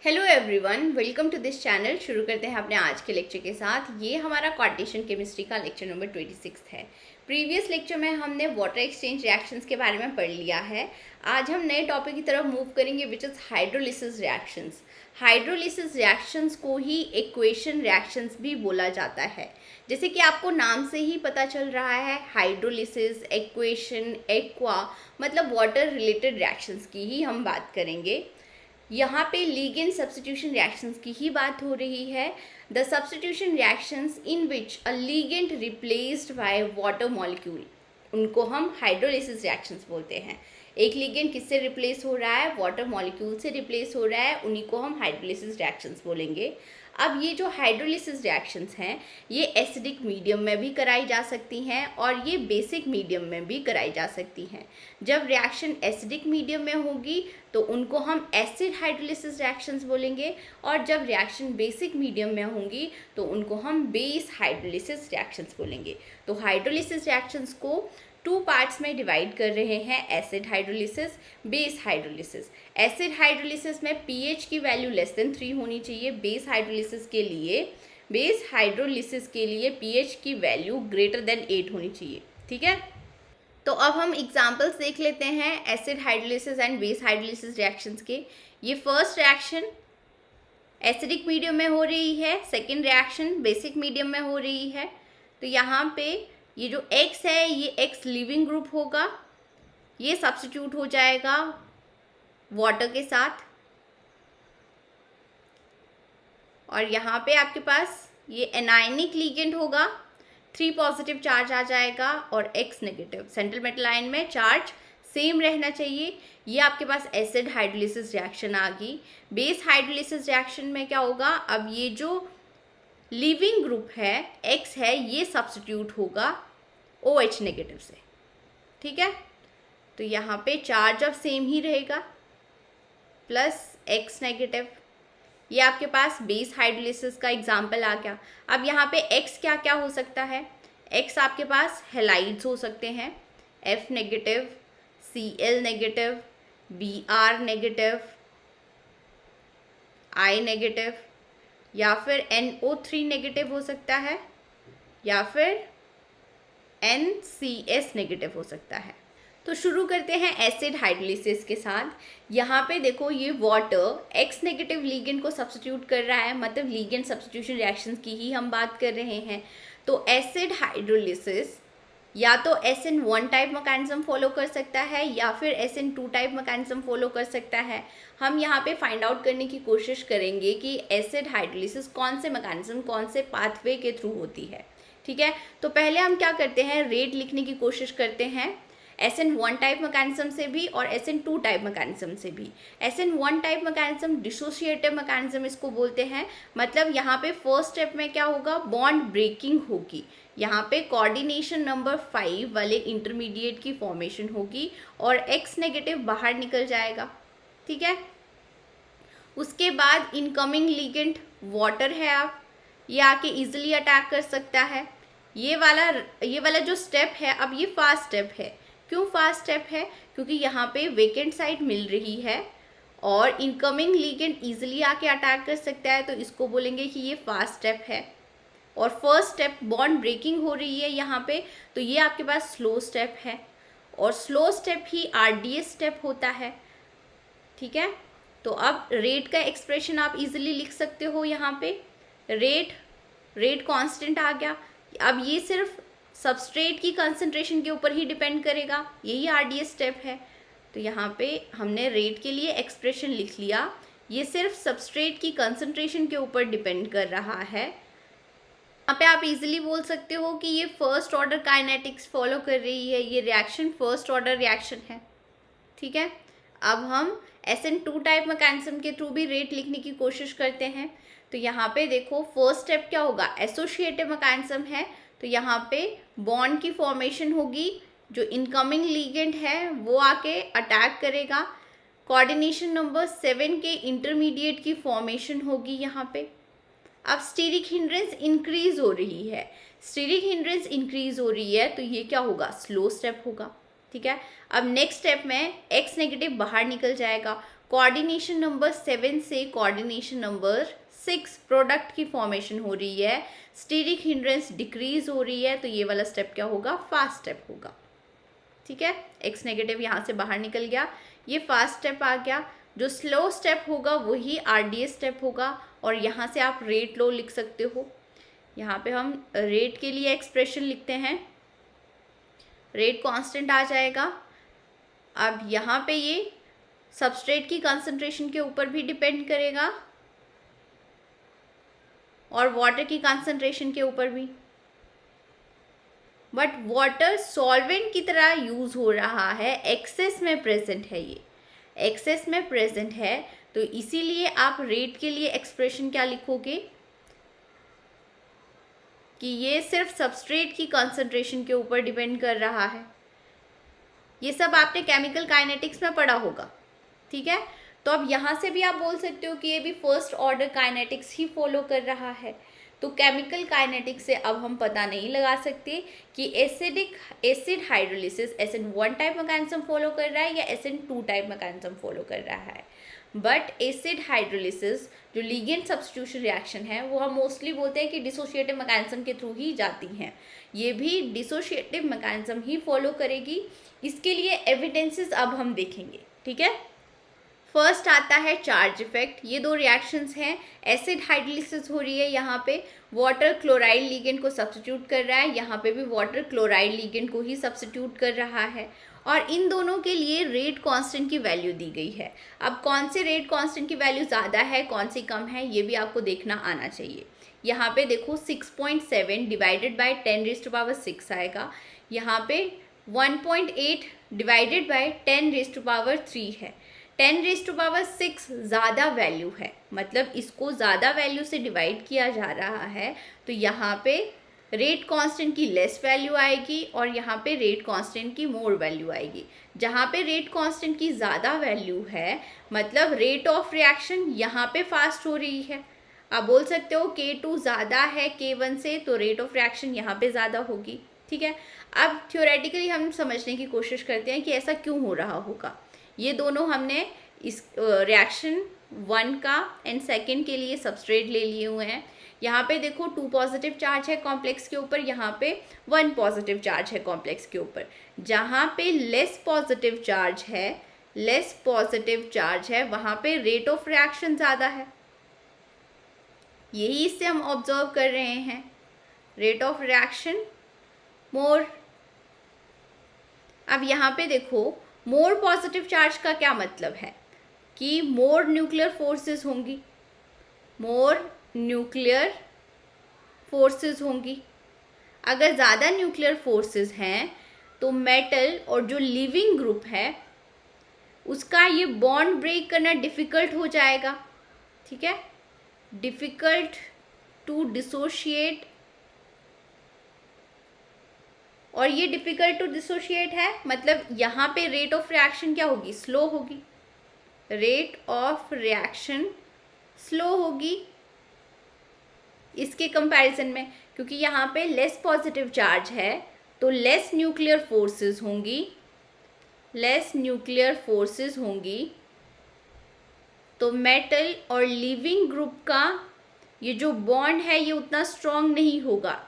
Hello everyone, welcome to this channel. शुरू करते हैं अपने आज के लेक्चर के साथ। ये हमारा क्वाड्रेशन केमिस्ट्री का लेक्चर नंबर 26 है। प्रीवियस लेक्चर में हमने वाटर एक्सचेंज रिएक्शंस के बारे में पढ़ लिया है। आज हम नए टॉपिक की तरफ मूव करेंगे which is hydrolysis reactions. Hydrolysis reactions को ही इक्वेशन रिएक्शंस भी बोला जाता है। जैसे कि आपको नाम से ही पता चल रहा है, हाइड्रोलिसिस, इक्वेशन, एक्वा मतलब वाटर रिलेटेड रिएक्शंस की ही हम बात करेंगे। यहाँ पे लिगेंड सब्स्टिट्यूशन रिएक्शंस की ही बात हो रही है। The substitution reactions in which a ligand replaced by water molecule, उनको हम हाइड्रोलिसिस रिएक्शंस बोलते हैं। एक लिगेंड किससे रिप्लेस हो रहा है? वाटर मॉलिक्यूल से रिप्लेस हो रहा है, उन्हीं को हम हाइड्रोलिसिस रिएक्शंस बोलेंगे। अब ये जो हाइड्रोलिसिस रिएक्शंस हैं, ये एसिडिक मीडियम में भी कराई जा सकती हैं और ये बेसिक मीडियम में भी कराई जा सकती हैं। जब रिएक्शन एसिडिक मीडियम में होगी तो उनको हम एसिड हाइड्रोलिसिस रिएक्शंस बोलेंगे, और जब रिएक्शन बेसिक मीडियम में होंगी तो उनको हम बेस हाइड्रोलिसिस रिएक्शंस बोलेंगे। तो हाइड्रोलिसिस रिएक्शंस को टू पार्ट्स में डिवाइड कर रहे हैं, acid hydrolysis, base hydrolysis. Acid hydrolysis में पीएच की वैल्यू लेस देन 3 होनी चाहिए। बेस हाइड्रोलिसिस के लिए पीएच की वैल्यू ग्रेटर देन 8 होनी चाहिए। ठीक है, तो अब हम एग्जांपल्स देख लेते हैं acid hydrolysis and base hydrolysis reactions के। ये फर्स्ट रिएक्शन एसिडिक मीडियम में हो रही है, सेकेंड रिएक्शन बेसिक मीडियम में हो रही है। तो यहाँ पे ये जो X है, ये X लिविंग ग्रुप होगा, ये सब्स्टिट्यूट हो जाएगा वाटर के साथ, और यहाँ पे आपके पास ये एनायनिक लिगेंड होगा, 3 पॉजिटिव चार्ज आ जाएगा और X negative. Central metal ion में चार्ज सेम रहना चाहिए। ये आपके पास एसिड हाइड्रोलिसिस रिएक्शन आ गई। बेस हाइड्रोलिसिस रिएक्शन में क्या होगा? अब ये जो लिविंग ग्रुप है X है, ये सब्स्टिट्यूट होगा OH नेगेटिव से। ठीक है, तो यहाँ पे चार्ज अब सेम ही रहेगा प्लस X नेगेटिव। ये आपके पास बेस हाइड्रोलिसिस का एग्जाम्पल आ गया। अब यहाँ पे X क्या क्या हो सकता है? X आपके पास हेलाइड्स हो सकते हैं, F negative, Cl negative, Br negative, I negative, या फिर NO3 नेगेटिव हो सकता है, या फिर NCS नेगेटिव हो सकता है। तो शुरू करते हैं एसिड हाइड्रोलिसिस के साथ। यहाँ पे देखो, ये वाटर X नेगेटिव लिगेंड को सब्स्टिट्यूट कर रहा है, मतलब लिगेंड सब्स्टिट्यूशन रिएक्शंस की ही हम बात कर रहे हैं। तो एसिड हाइड्रोलिसिस या तो SN1 टाइप मैकेनिज्म फॉलो कर सकता है या फिर SN2 टाइप मैकेनिज्म फॉलो कर सकता है। हम यहाँ पे फाइंड आउट करने की कोशिश करेंगे कि एसिड हाइड्रोलिसिस कौन से मैकेनिज्म, कौन से पाथवे के थ्रू होती है। ठीक है, तो पहले हम क्या करते हैं, रेट लिखने की कोशिश करते हैं SN1 टाइप मैकेनिज्म से भी और SN2 टाइप मैकेनिज्म से भी। SN1 type mechanism dissociative mechanism इसको बोलते हैं। मतलब यहाँ पे फर्स्ट स्टेप में क्या होगा, बॉन्ड ब्रेकिंग होगी। यहाँ पे कोऑर्डिनेशन नंबर 5 वाले इंटरमीडिएट की फॉर्मेशन होगी और X नेगेटिव बाहर निकल जाएगा। ठीक है, उसके बाद इनकमिंग लिगेंड वाटर है, आप ये आके इजिली अटैक कर सकता है। ये वाला जो स्टेप है, अब ये फास्ट स्टेप है। क्यों फास्ट स्टेप है? क्योंकि यहाँ पे वेकेंट साइट मिल रही है और इनकमिंग लिगेंड इजिली आके अटैक कर सकता है, तो इसको बोलेंगे कि ये फास्ट स्टेप है। और फर्स्ट स्टेप बॉन्ड ब्रेकिंग हो रही है यहाँ पे, तो ये आपके पास स्लो स्टेप है, और स्लो स्टेप ही RDS स्टेप होता है। ठीक है, तो अब रेट का एक्सप्रेशन आप इजिली लिख सकते हो। यहाँ पे रेट कांस्टेंट आ गया। अब ये सिर्फ सबस्ट्रेट की कंसंट्रेशन के ऊपर ही डिपेंड करेगा, यही RDS स्टेप है। तो यहाँ पे हमने रेट के लिए एक्सप्रेशन लिख लिया, ये सिर्फ सबस्ट्रेट की कंसंट्रेशन के ऊपर डिपेंड कर रहा है। यहाँ पे आप इजीली बोल सकते हो कि ये फर्स्ट ऑर्डर काइनेटिक्स फॉलो कर रही है, ये रिएक्शन फर्स्ट ऑर्डर रिएक्शन है। ठीक है, अब हम SN2 टाइप मैकेनिज्म के थ्रू भी रेट लिखने की कोशिश करते हैं। तो यहाँ पे देखो, फर्स्ट स्टेप क्या होगा, एसोसिएटिव मैकेनिज्म है, तो यहाँ पे बॉन्ड की फॉर्मेशन होगी, जो इनकमिंग लिगेंड है वो आके अटैक करेगा। कोऑर्डिनेशन नंबर 7 के इंटरमीडिएट की फॉर्मेशन होगी यहाँ पे। अब स्टीरिक हिंड्रेंस इंक्रीज हो रही है, तो ये क्या होगा, स्लो स्टेप होगा। ठीक है, अब नेक्स्ट स्टेप में X नेगेटिव बाहर निकल जाएगा, कोऑर्डिनेशन नंबर 7 से कोऑर्डिनेशन नंबर 6 प्रोडक्ट की फॉर्मेशन हो रही है, स्टीरिक हिंड्रेंस डिक्रीज हो रही है, तो ये वाला स्टेप क्या होगा, फास्ट स्टेप होगा। ठीक है, एक्स नेगेटिव यहाँ से बाहर निकल गया, ये फास्ट स्टेप आ गया। जो स्लो स्टेप होगा वही आरडीएस स्टेप होगा, और यहाँ से आप रेट लो लिख सकते हो। यहाँ पे हम रेट के लिए एक्सप्रेशन लिखते हैं, रेट कांस्टेंट आ जाएगा। अब यहाँ पे ये सबस्ट्रेट की कंसंट्रेशन के ऊपर भी डिपेंड करेगा और वाटर की कंसंट्रेशन के ऊपर भी, बट वाटर सॉल्वेंट की तरह यूज हो रहा है, एक्सेस में प्रेजेंट है, ये एक्सेस में प्रेजेंट है, तो इसीलिए आप रेट के लिए एक्सप्रेशन क्या लिखोगे कि ये सिर्फ सबस्ट्रेट की कंसंट्रेशन के ऊपर डिपेंड कर रहा है। ये सब आपने केमिकल काइनेटिक्स में पढ़ा होगा। ठीक है, तो अब यहाँ से भी आप बोल सकते हो कि ये भी फर्स्ट ऑर्डर काइनेटिक्स ही फॉलो कर रहा है। तो केमिकल काइनेटिक्स से अब हम पता नहीं लगा सकते कि acid hydrolysis SN1 type mechanism follow कर रहा है या SN2 टाइप मैकेनिज्म फॉलो कर रहा है। बट एसिड हाइड्रोलिसिस जो लिगेंड सब्स्टिट्यूशन रिएक्शन है वो हम मोस्टली बोलते हैं कि डिसोशिएटिव मैकेनिज्म के थ्रू ही जाती हैं, ये भी डिसोशिएटिव मैकेनिज्म ही फॉलो करेगी। इसके लिए एविडेंसेस अब हम देखेंगे। ठीक है, फर्स्ट आता है चार्ज इफेक्ट। ये दो रिएक्शंस हैं, एसिड हाइड्रोलिसिस हो रही है, यहाँ पे वाटर क्लोराइड लिगेंड को सब्स्टिट्यूट कर रहा है, यहाँ पे भी वाटर क्लोराइड लिगेंड को ही सब्स्टिट्यूट कर रहा है, और इन दोनों के लिए रेट कांस्टेंट की वैल्यू दी गई है। अब कौन से रेट कांस्टेंट की वैल्यू ज़्यादा है, कौन सी कम है, ये भी आपको देखना आना चाहिए। यहाँ पे देखो 6.7 डिवाइडेड बाय 10⁻6 आएगा, यहाँ पे 1.8 डिवाइडेड बाय 10⁻3 है। 10⁻6 ज़्यादा वैल्यू है, मतलब इसको ज़्यादा वैल्यू से डिवाइड किया जा रहा है, तो यहाँ पे रेट कांस्टेंट की लेस वैल्यू आएगी और यहाँ पे रेट कांस्टेंट की मोर वैल्यू आएगी। जहाँ पे रेट कांस्टेंट की ज़्यादा वैल्यू है मतलब रेट ऑफ रिएक्शन यहाँ पे फास्ट हो रही है। आप बोल सकते हो K2 ज़्यादा है K1 से, तो रेट ऑफ रिएक्शन यहाँ पे ज़्यादा होगी। ठीक है, अब थ्योरेटिकली हम समझने की कोशिश करते हैं कि ऐसा क्यों हो रहा होगा। ये दोनों हमने इस रिएक्शन 1 का एंड सेकेंड के लिए सबस्ट्रेट ले लिए हुए हैं। यहाँ पे देखो 2 पॉजिटिव चार्ज है कॉम्प्लेक्स के ऊपर, यहाँ पे 1 पॉजिटिव चार्ज है कॉम्प्लेक्स के ऊपर। जहाँ पे लेस पॉजिटिव चार्ज है वहाँ पे रेट ऑफ रिएक्शन ज़्यादा है, यही इससे हम ऑब्जर्व कर रहे हैं, रेट ऑफ रिएक्शन मोर। अब यहाँ पे देखो मोर पॉजिटिव चार्ज का क्या मतलब है कि मोर न्यूक्लियर फोर्सेस होंगी, मोर न्यूक्लियर फोर्सेस होंगी। अगर ज़्यादा न्यूक्लियर फोर्सेस हैं तो मेटल और जो लिविंग ग्रुप है उसका ये बॉन्ड ब्रेक करना डिफ़िकल्ट हो जाएगा। ठीक है, डिफ़िकल्ट टू डिसोशिएट, और ये डिफ़िकल्ट टू डिसोशिएट है मतलब यहाँ पे रेट ऑफ रिएक्शन क्या होगी, स्लो होगी, रेट ऑफ रिएक्शन स्लो होगी इसके कंपैरिजन में, क्योंकि यहाँ पे लेस पॉजिटिव चार्ज है तो लेस न्यूक्लियर फोर्सेस होंगी, तो मेटल और लिविंग ग्रुप का ये जो बॉन्ड है ये उतना स्ट्रॉन्ग नहीं होगा,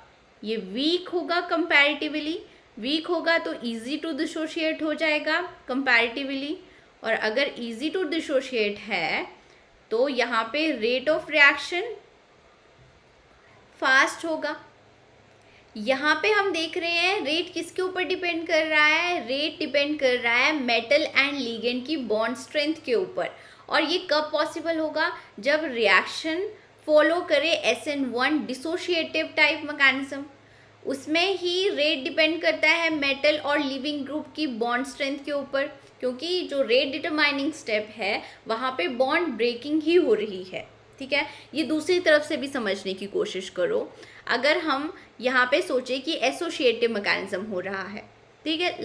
ये वीक होगा कंपैरेटिवली। वीक होगा तो इजी टू डिसोशिएट हो जाएगा कंपैरेटिवली, और अगर इजी टू डिसोशिएट है तो यहाँ पे रेट ऑफ रिएक्शन फास्ट होगा। यहाँ पे हम देख रहे हैं रेट किसके ऊपर डिपेंड कर रहा है, रेट डिपेंड कर रहा है मेटल एंड लिगेंड की बॉन्ड स्ट्रेंथ के ऊपर। और ये कब पॉसिबल होगा, जब रिएक्शन फॉलो करे SN1 डिसोशिएटिव टाइप मैकेनिज्म, उसमें ही रेट डिपेंड करता है मेटल और लिविंग ग्रुप की बॉन्ड स्ट्रेंथ के ऊपर, क्योंकि जो रेट डिटरमाइनिंग स्टेप है वहाँ पे बॉन्ड ब्रेकिंग ही हो रही है। ठीक है, ये दूसरी तरफ से भी समझने की कोशिश करो। अगर हम यहाँ पे सोचे कि एसोसिएटिव मैकेनिज्म हो रहा है, ठीक है,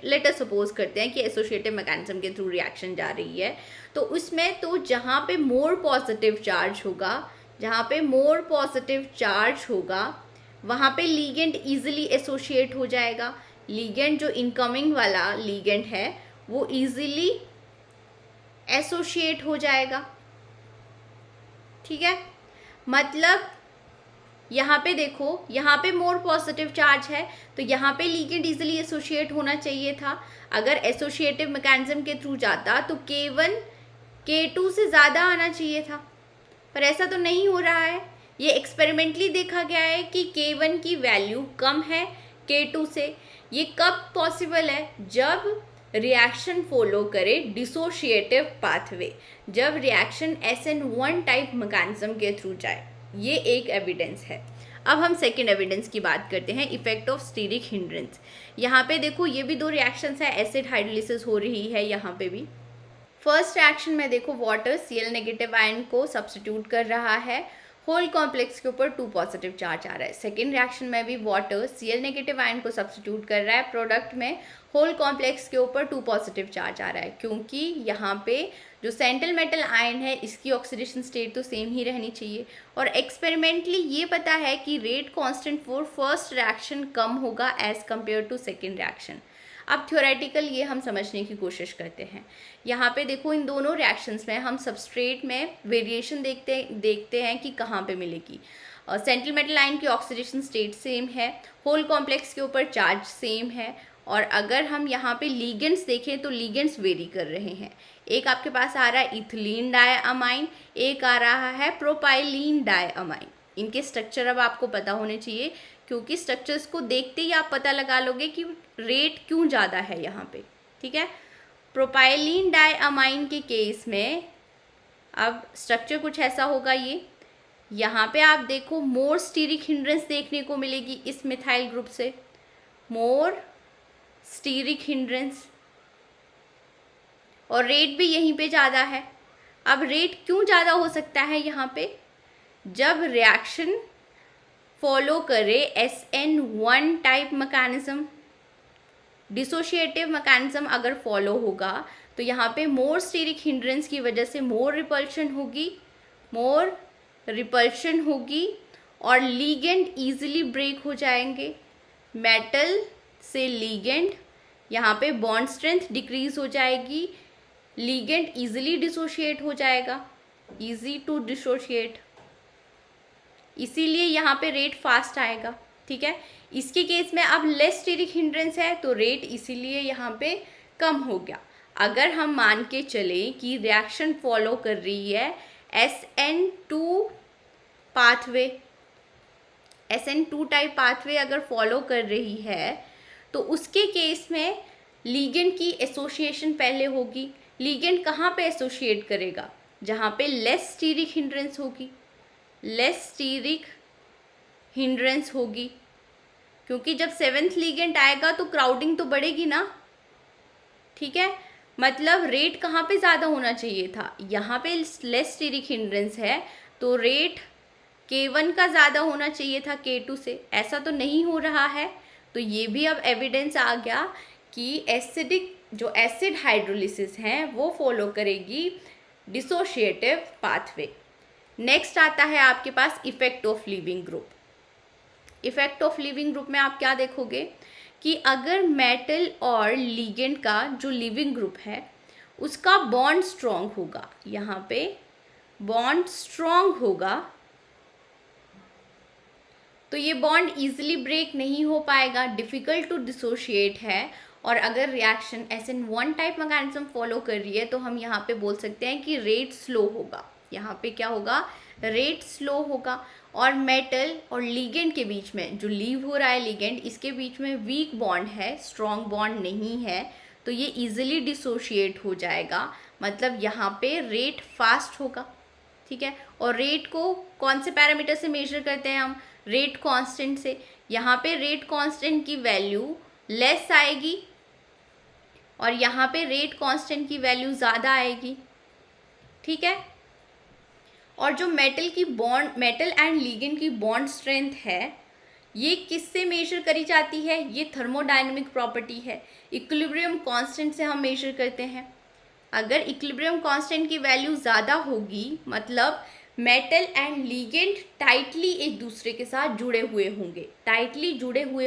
लेट अस सपोज करते हैं कि एसोसिएटिव मैकेनिज्म के थ्रू रिएक्शन जा रही है, तो उसमें तो जहाँ पे मोर पॉजिटिव चार्ज होगा वहाँ पे लीगेंड ईजिली एसोशिएट हो जाएगा। लीगेंड जो इनकमिंग वाला लीगेंड है वो ईजिली एसोशिएट हो जाएगा। ठीक है, मतलब यहाँ पे देखो, यहाँ पे मोर पॉजिटिव चार्ज है तो यहाँ पे लिगेंड इजीली एसोशिएट होना चाहिए था। अगर एसोशिएटिव मैकेनिज्म के थ्रू जाता तो K1 K2 से ज़्यादा आना चाहिए था, पर ऐसा तो नहीं हो रहा है। ये एक्सपेरिमेंटली देखा गया है कि K1 की वैल्यू कम है K2 से। ये कब पॉसिबल है? जब रिएक्शन फॉलो करे डिसोशिएटिव पाथवे, जब रिएक्शन SN1 टाइप मैकेनिज्म के थ्रू जाए। ये एक एविडेंस है। अब हम सेकेंड एविडेंस की बात करते हैं, इफेक्ट ऑफ स्टीरिक हिंड्रेंस। यहाँ पे देखो ये भी दो रिएक्शंस है, एसिड हाइड्रोलिसिस हो रही है यहाँ पे भी। फर्स्ट रिएक्शन में देखो वाटर Cl नेगेटिव आयन को सब्स्टिट्यूट कर रहा है, होल कॉम्प्लेक्स के ऊपर 2 पॉजिटिव चार्ज आ रहा है। सेकेंड रिएक्शन में भी वाटर Cl नेगेटिव आयन को सब्स्टिट्यूट कर रहा है, प्रोडक्ट में होल कॉम्प्लेक्स के ऊपर 2 पॉजिटिव चार्ज आ रहा है, क्योंकि यहाँ पे जो सेंट्रल मेटल आयन है इसकी ऑक्सीडेशन स्टेट तो सेम ही रहनी चाहिए। और एक्सपेरिमेंटली ये पता है कि rate constant for first reaction कम होगा as compare to second reaction. अब थ्योरेटिकल ये हम समझने की कोशिश करते हैं। यहाँ पे देखो इन दोनों रिएक्शंस में हम सबस्ट्रेट में वेरिएशन देखते हैं कि कहाँ पे मिलेगी। सेंट्रल मेटल आयन की ऑक्सीडेशन स्टेट सेम है, होल कॉम्प्लेक्स के ऊपर चार्ज सेम है, और अगर हम यहाँ पे लीगेंड्स देखें तो लीगेंड्स वेरी कर रहे हैं। एक आपके पास आ रहा है इथिलीन डायअमाइन, एक आ रहा है प्रोपाइलीन डायअमाइन। इनके स्ट्रक्चर अब आपको पता होने चाहिए, क्योंकि स्ट्रक्चर्स को देखते ही आप पता लगा लोगे कि रेट क्यों ज़्यादा है यहाँ पे। ठीक है, प्रोपाइलीन डायअमाइन के केस में अब स्ट्रक्चर कुछ ऐसा होगा। ये यहाँ पे आप देखो मोर स्टीरिक हिंड्रेंस देखने को मिलेगी इस मिथाइल ग्रुप से, मोर स्टीरिक हिंड्रेंस, और रेट भी यहीं पे ज़्यादा है। अब रेट क्यों ज़्यादा हो सकता है यहाँ पे? जब रिएक्शन फॉलो करे SN1 type mechanism, dissociative mechanism अगर फॉलो होगा तो यहाँ पे मोर स्टीरिक हिंड्रेंस की वजह से मोर रिपल्शन होगी और लीगेंड इजीली ब्रेक हो जाएंगे। मेटल से लीगेंड, यहाँ पे बॉन्ड स्ट्रेंथ डिक्रीज हो जाएगी, लीगेंड इजीली डिसोशिएट हो जाएगा, इजी टू डिसोशिएट, इसीलिए यहाँ पे रेट फास्ट आएगा। ठीक है, इसके केस में अब लेस स्टीरिक हिंड्रेंस है तो रेट इसीलिए यहाँ पे कम हो गया। अगर हम मान के चलें कि रिएक्शन फॉलो कर रही है SN2 pathway, SN2 type pathway अगर फॉलो कर रही है तो उसके केस में लीगेंड की एसोसिएशन पहले होगी। लीगेंड कहाँ पे एसोशिएट करेगा? जहाँ पे लेस स्टीरिक हिंड्रेंस होगी, लेस स्टीरिक हिंड्रेंस होगी, क्योंकि जब 7th लीगेंड आएगा तो क्राउडिंग तो बढ़ेगी ना। ठीक है, मतलब रेट कहाँ पे ज़्यादा होना चाहिए था? यहाँ पे लेस स्टीरिक हिंड्रेंस है तो रेट K1 का ज़्यादा होना चाहिए था K2 से, ऐसा तो नहीं हो रहा है। तो ये भी अब एविडेंस आ गया कि एसिड हाइड्रोलिसिस हैं वो फॉलो करेगी डिसोशिएटिव पाथवे। नेक्स्ट आता है आपके पास effect of leaving group. Effect of leaving group में आप क्या देखोगे कि अगर मेटल और लीगेंड का जो लीविंग ग्रुप है उसका बॉन्ड स्ट्रॉन्ग होगा, यहाँ पे बॉन्ड स्ट्रॉन्ग होगा, तो ये बॉन्ड इजीली ब्रेक नहीं हो पाएगा, डिफ़िकल्ट टू डिसोशिएट है। और अगर reaction SN1 type mechanism follow कर रही है तो हम यहाँ पे बोल सकते हैं कि रेट स्लो होगा। यहाँ पे क्या होगा? रेट स्लो होगा। और मेटल और लीगेंड के बीच में जो लीव हो रहा है लीगेंड, इसके बीच में वीक बॉन्ड है, स्ट्रॉन्ग बॉन्ड नहीं है, तो ये इजीली डिसोशिएट हो जाएगा। मतलब यहाँ पे रेट फास्ट होगा। ठीक है, और रेट को कौन से पैरामीटर से मेजर करते हैं हम? रेट कांस्टेंट से। यहाँ पे रेट कांस्टेंट की वैल्यू लेस आएगी और यहाँ पे रेट कांस्टेंट की वैल्यू ज़्यादा आएगी। ठीक है, और जो मेटल एंड लीगेंड की बॉन्ड स्ट्रेंथ है ये किससे मेजर करी जाती है? ये थर्मोडायनेमिक प्रॉपर्टी है, इक्विलिब्रियम कांस्टेंट से हम मेजर करते हैं। अगर इक्विलिब्रियम कांस्टेंट की वैल्यू ज़्यादा होगी मतलब मेटल एंड लीगेंड टाइटली एक दूसरे के साथ जुड़े हुए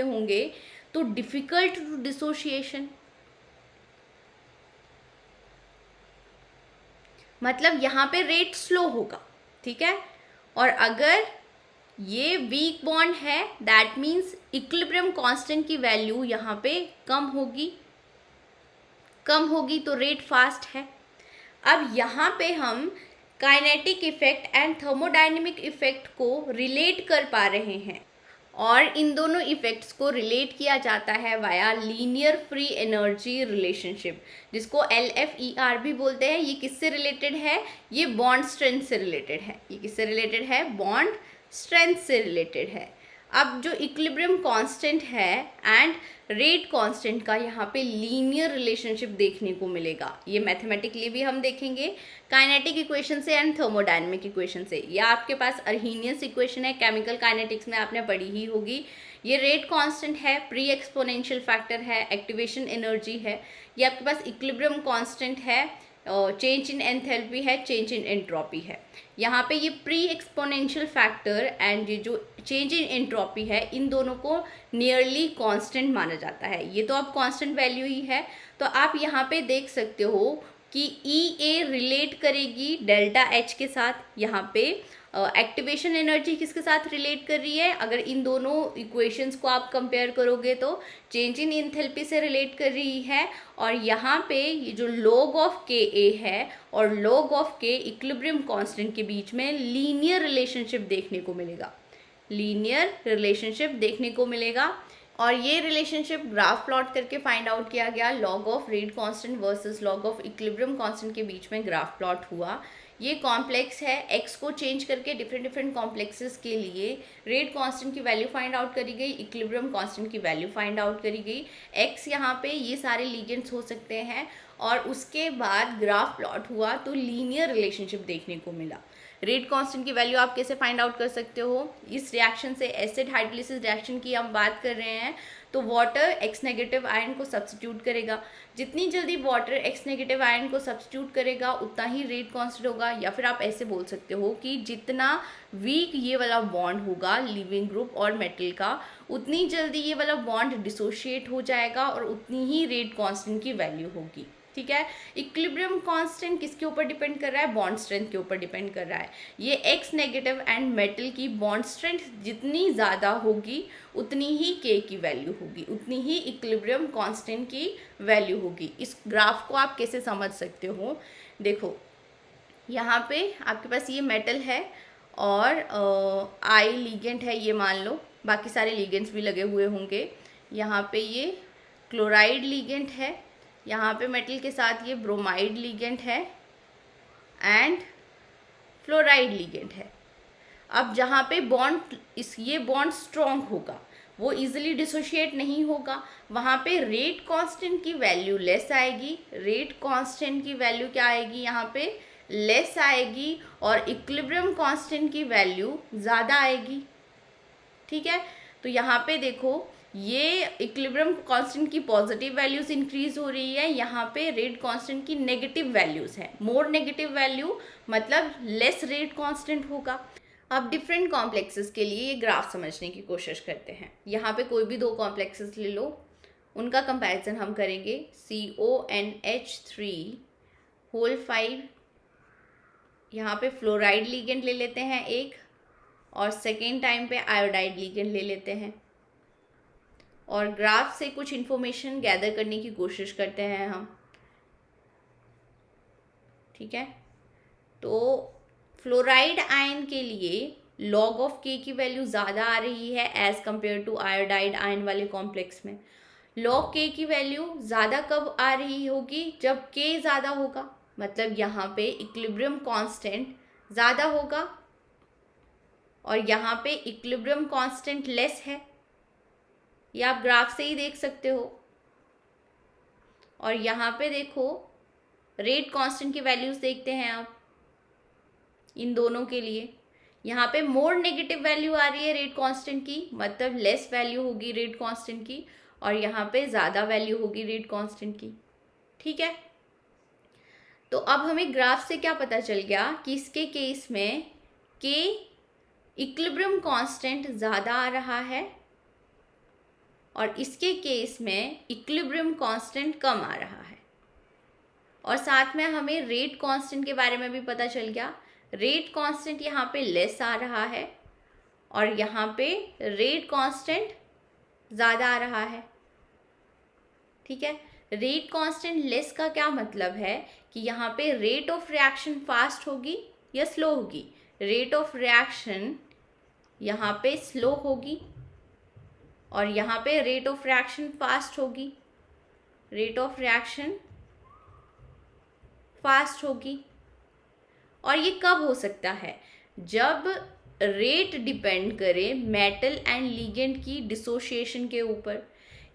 होंगे, तो डिफ़िकल्ट टू डिसोशिएशन। मतलब यहाँ पे रेट स्लो होगा, ठीक है। और अगर ये वीक बॉन्ड है दैट मीन्स इक्विलिब्रियम कांस्टेंट की वैल्यू यहाँ पे कम होगी तो रेट फास्ट है। अब यहाँ पे हम kinetic effect and thermodynamic effect को रिलेट कर पा रहे हैं, और इन दोनों इफेक्ट्स को रिलेट किया जाता है via linear free energy relationship, जिसको LFER भी बोलते हैं। ये किससे रिलेटेड है? ये बॉन्ड स्ट्रेंथ से रिलेटेड है। ये किससे रिलेटेड है? बॉन्ड स्ट्रेंथ से रिलेटेड है। अब जो इक्विलिब्रियम कांस्टेंट है एंड रेट कांस्टेंट का यहाँ पे लीनियर रिलेशनशिप देखने को मिलेगा। ये मैथमेटिकली भी हम देखेंगे काइनेटिक इक्वेशन से एंड थर्मोडायनेमिक इक्वेशन से। ये आपके पास अर्हीनियस इक्वेशन है, केमिकल काइनेटिक्स में आपने पढ़ी ही होगी। ये रेट कांस्टेंट है, प्री एक्सपोनेंशियल फैक्टर है, एक्टिवेशन एनर्जी है। ये आपके पास इक्विलिब्रियम कांस्टेंट है, चेंज इन एंथैल्पी है, चेंज इन एंट्रोपी है। यहाँ पे ये प्री एक्सपोनेंशियल फैक्टर एंड ये जो चेंज इन एंट्रोपी है, इन दोनों को नियरली कांस्टेंट माना जाता है। ये तो अब कांस्टेंट वैल्यू ही है। तो आप यहाँ पे देख सकते हो कि EA रिलेट करेगी डेल्टा H के साथ। यहाँ पे एक्टिवेशन एनर्जी किसके साथ रिलेट कर रही है? अगर इन दोनों इक्वेशंस को आप कंपेयर करोगे तो चेंज इन एंथैल्पी से रिलेट कर रही है। और यहाँ पे ये जो log ऑफ KA है और log of K equilibrium constant के बीच में लीनियर रिलेशनशिप देखने को मिलेगा। लीनियर रिलेशनशिप देखने को मिलेगा और ये रिलेशनशिप ग्राफ प्लॉट करके फाइंड आउट किया गया। Log of rate constant versus log of equilibrium constant के बीच में ग्राफ प्लॉट हुआ। ये कॉम्प्लेक्स है, एक्स को चेंज करके डिफरेंट कॉम्प्लेक्सेस के लिए रेट कांस्टेंट की वैल्यू फाइंड आउट करी गई, इक्विलिब्रियम कांस्टेंट की वैल्यू फाइंड आउट करी गई। एक्स यहाँ पे ये सारे लिगेंड्स हो सकते हैं और उसके बाद ग्राफ प्लॉट हुआ तो लीनियर रिलेशनशिप देखने को मिला। रेट कांस्टेंट की वैल्यू आप कैसे फाइंड आउट कर सकते हो? इस रिएक्शन से, एसिड हाइड्रोलिसिस रिएक्शन की हम बात कर रहे हैं, तो वाटर X नेगेटिव आयन को सब्स्टिट्यूट करेगा। जितनी जल्दी वाटर X नेगेटिव आयन को सब्स्टिट्यूट करेगा उतना ही रेट कांस्टेंट होगा। या फिर आप ऐसे बोल सकते हो कि जितना वीक ये वाला बॉन्ड होगा लिविंग ग्रुप और मेटल का, उतनी जल्दी ये वाला बॉन्ड डिसोशिएट हो जाएगा और उतनी ही रेट कांस्टेंट की वैल्यू होगी, ठीक है। इक्विलिब्रियम कांस्टेंट किसके ऊपर डिपेंड कर रहा है? बॉन्ड स्ट्रेंथ के ऊपर डिपेंड कर रहा है। ये X नेगेटिव एंड मेटल की बॉन्ड स्ट्रेंथ जितनी ज़्यादा होगी उतनी ही K की वैल्यू होगी, उतनी ही इक्विलिब्रियम कांस्टेंट की वैल्यू होगी। इस ग्राफ को आप कैसे समझ सकते हो? देखो यहाँ पे आपके पास ये मेटल है और I लिगेंड है, ये मान लो, बाकी सारे लिगेंड्स भी लगे हुए होंगे। यहाँ पे ये क्लोराइड लिगेंड है, यहाँ पे मेटल के साथ ये ब्रोमाइड लिगेंड है एंड फ्लोराइड लिगेंड है। अब जहाँ पे बॉन्ड ये बॉन्ड स्ट्रॉन्ग होगा, वो इजीली डिसोशिएट नहीं होगा, वहाँ पे रेट कांस्टेंट की वैल्यू लेस आएगी। रेट कांस्टेंट की वैल्यू क्या आएगी? यहाँ पे लेस आएगी और इक्विलिब्रियम कांस्टेंट की वैल्यू ज़्यादा आएगी, ठीक है। तो यहाँ पे देखो ये इक्विलिब्रियम कांस्टेंट की पॉजिटिव वैल्यूज इंक्रीज हो रही है, यहाँ पे रेट कांस्टेंट की नेगेटिव वैल्यूज है। मोर नेगेटिव वैल्यू मतलब लेस रेट कांस्टेंट होगा। अब डिफरेंट कॉम्प्लेक्सेस के लिए ये ग्राफ समझने की कोशिश करते हैं। यहाँ पे कोई भी दो कॉम्प्लेक्सेस ले लो, उनका कंपैरिजन हम करेंगे। CONH3 होल 5, यहाँ पे फ्लोराइड लिगेंड ले लेते हैं एक, और सेकेंड टाइम पे आयोडाइड लिगेंड ले लेते हैं और ग्राफ से कुछ इन्फॉर्मेशन गैदर करने की कोशिश करते हैं हम, ठीक है। तो फ्लोराइड आयन के लिए log ऑफ K की वैल्यू ज़्यादा आ रही है as compare to iodide ion वाले कॉम्प्लेक्स में। log K की वैल्यू ज़्यादा कब आ रही होगी? जब K ज़्यादा होगा, मतलब यहाँ पे इक्विलिब्रियम कांस्टेंट ज़्यादा होगा और यहाँ पे इक्विलिब्रियम कांस्टेंट लेस है। ये आप ग्राफ से ही देख सकते हो। और यहाँ पे देखो रेट कांस्टेंट की वैल्यूज देखते हैं आप इन दोनों के लिए। यहाँ पे मोर नेगेटिव वैल्यू आ रही है रेट कांस्टेंट की, मतलब लेस वैल्यू होगी रेट कांस्टेंट की, और यहाँ पे ज़्यादा वैल्यू होगी रेट कांस्टेंट की, ठीक है। तो अब हमें ग्राफ से क्या पता चल गया कि इसके केस में K इक्विलिब्रियम कांस्टेंट ज़्यादा आ रहा है और इसके केस में इक्विलिब्रियम कांस्टेंट कम आ रहा है। और साथ में हमें रेट कांस्टेंट के बारे में भी पता चल गया। रेट कांस्टेंट यहाँ पे लेस आ रहा है और यहाँ पे रेट कांस्टेंट ज़्यादा आ रहा है। ठीक है, रेट कांस्टेंट लेस का क्या मतलब है कि यहाँ पे रेट ऑफ रिएक्शन फास्ट होगी या स्लो होगी। रेट ऑफ रिएक्शन यहाँ पे स्लो होगी और यहाँ पे रेट ऑफ रिएक्शन फास्ट होगी। रेट ऑफ रिएक्शन फास्ट होगी। और ये कब हो सकता है? जब रेट डिपेंड करे मेटल एंड लिगेंड की डिसोसिएशन के ऊपर।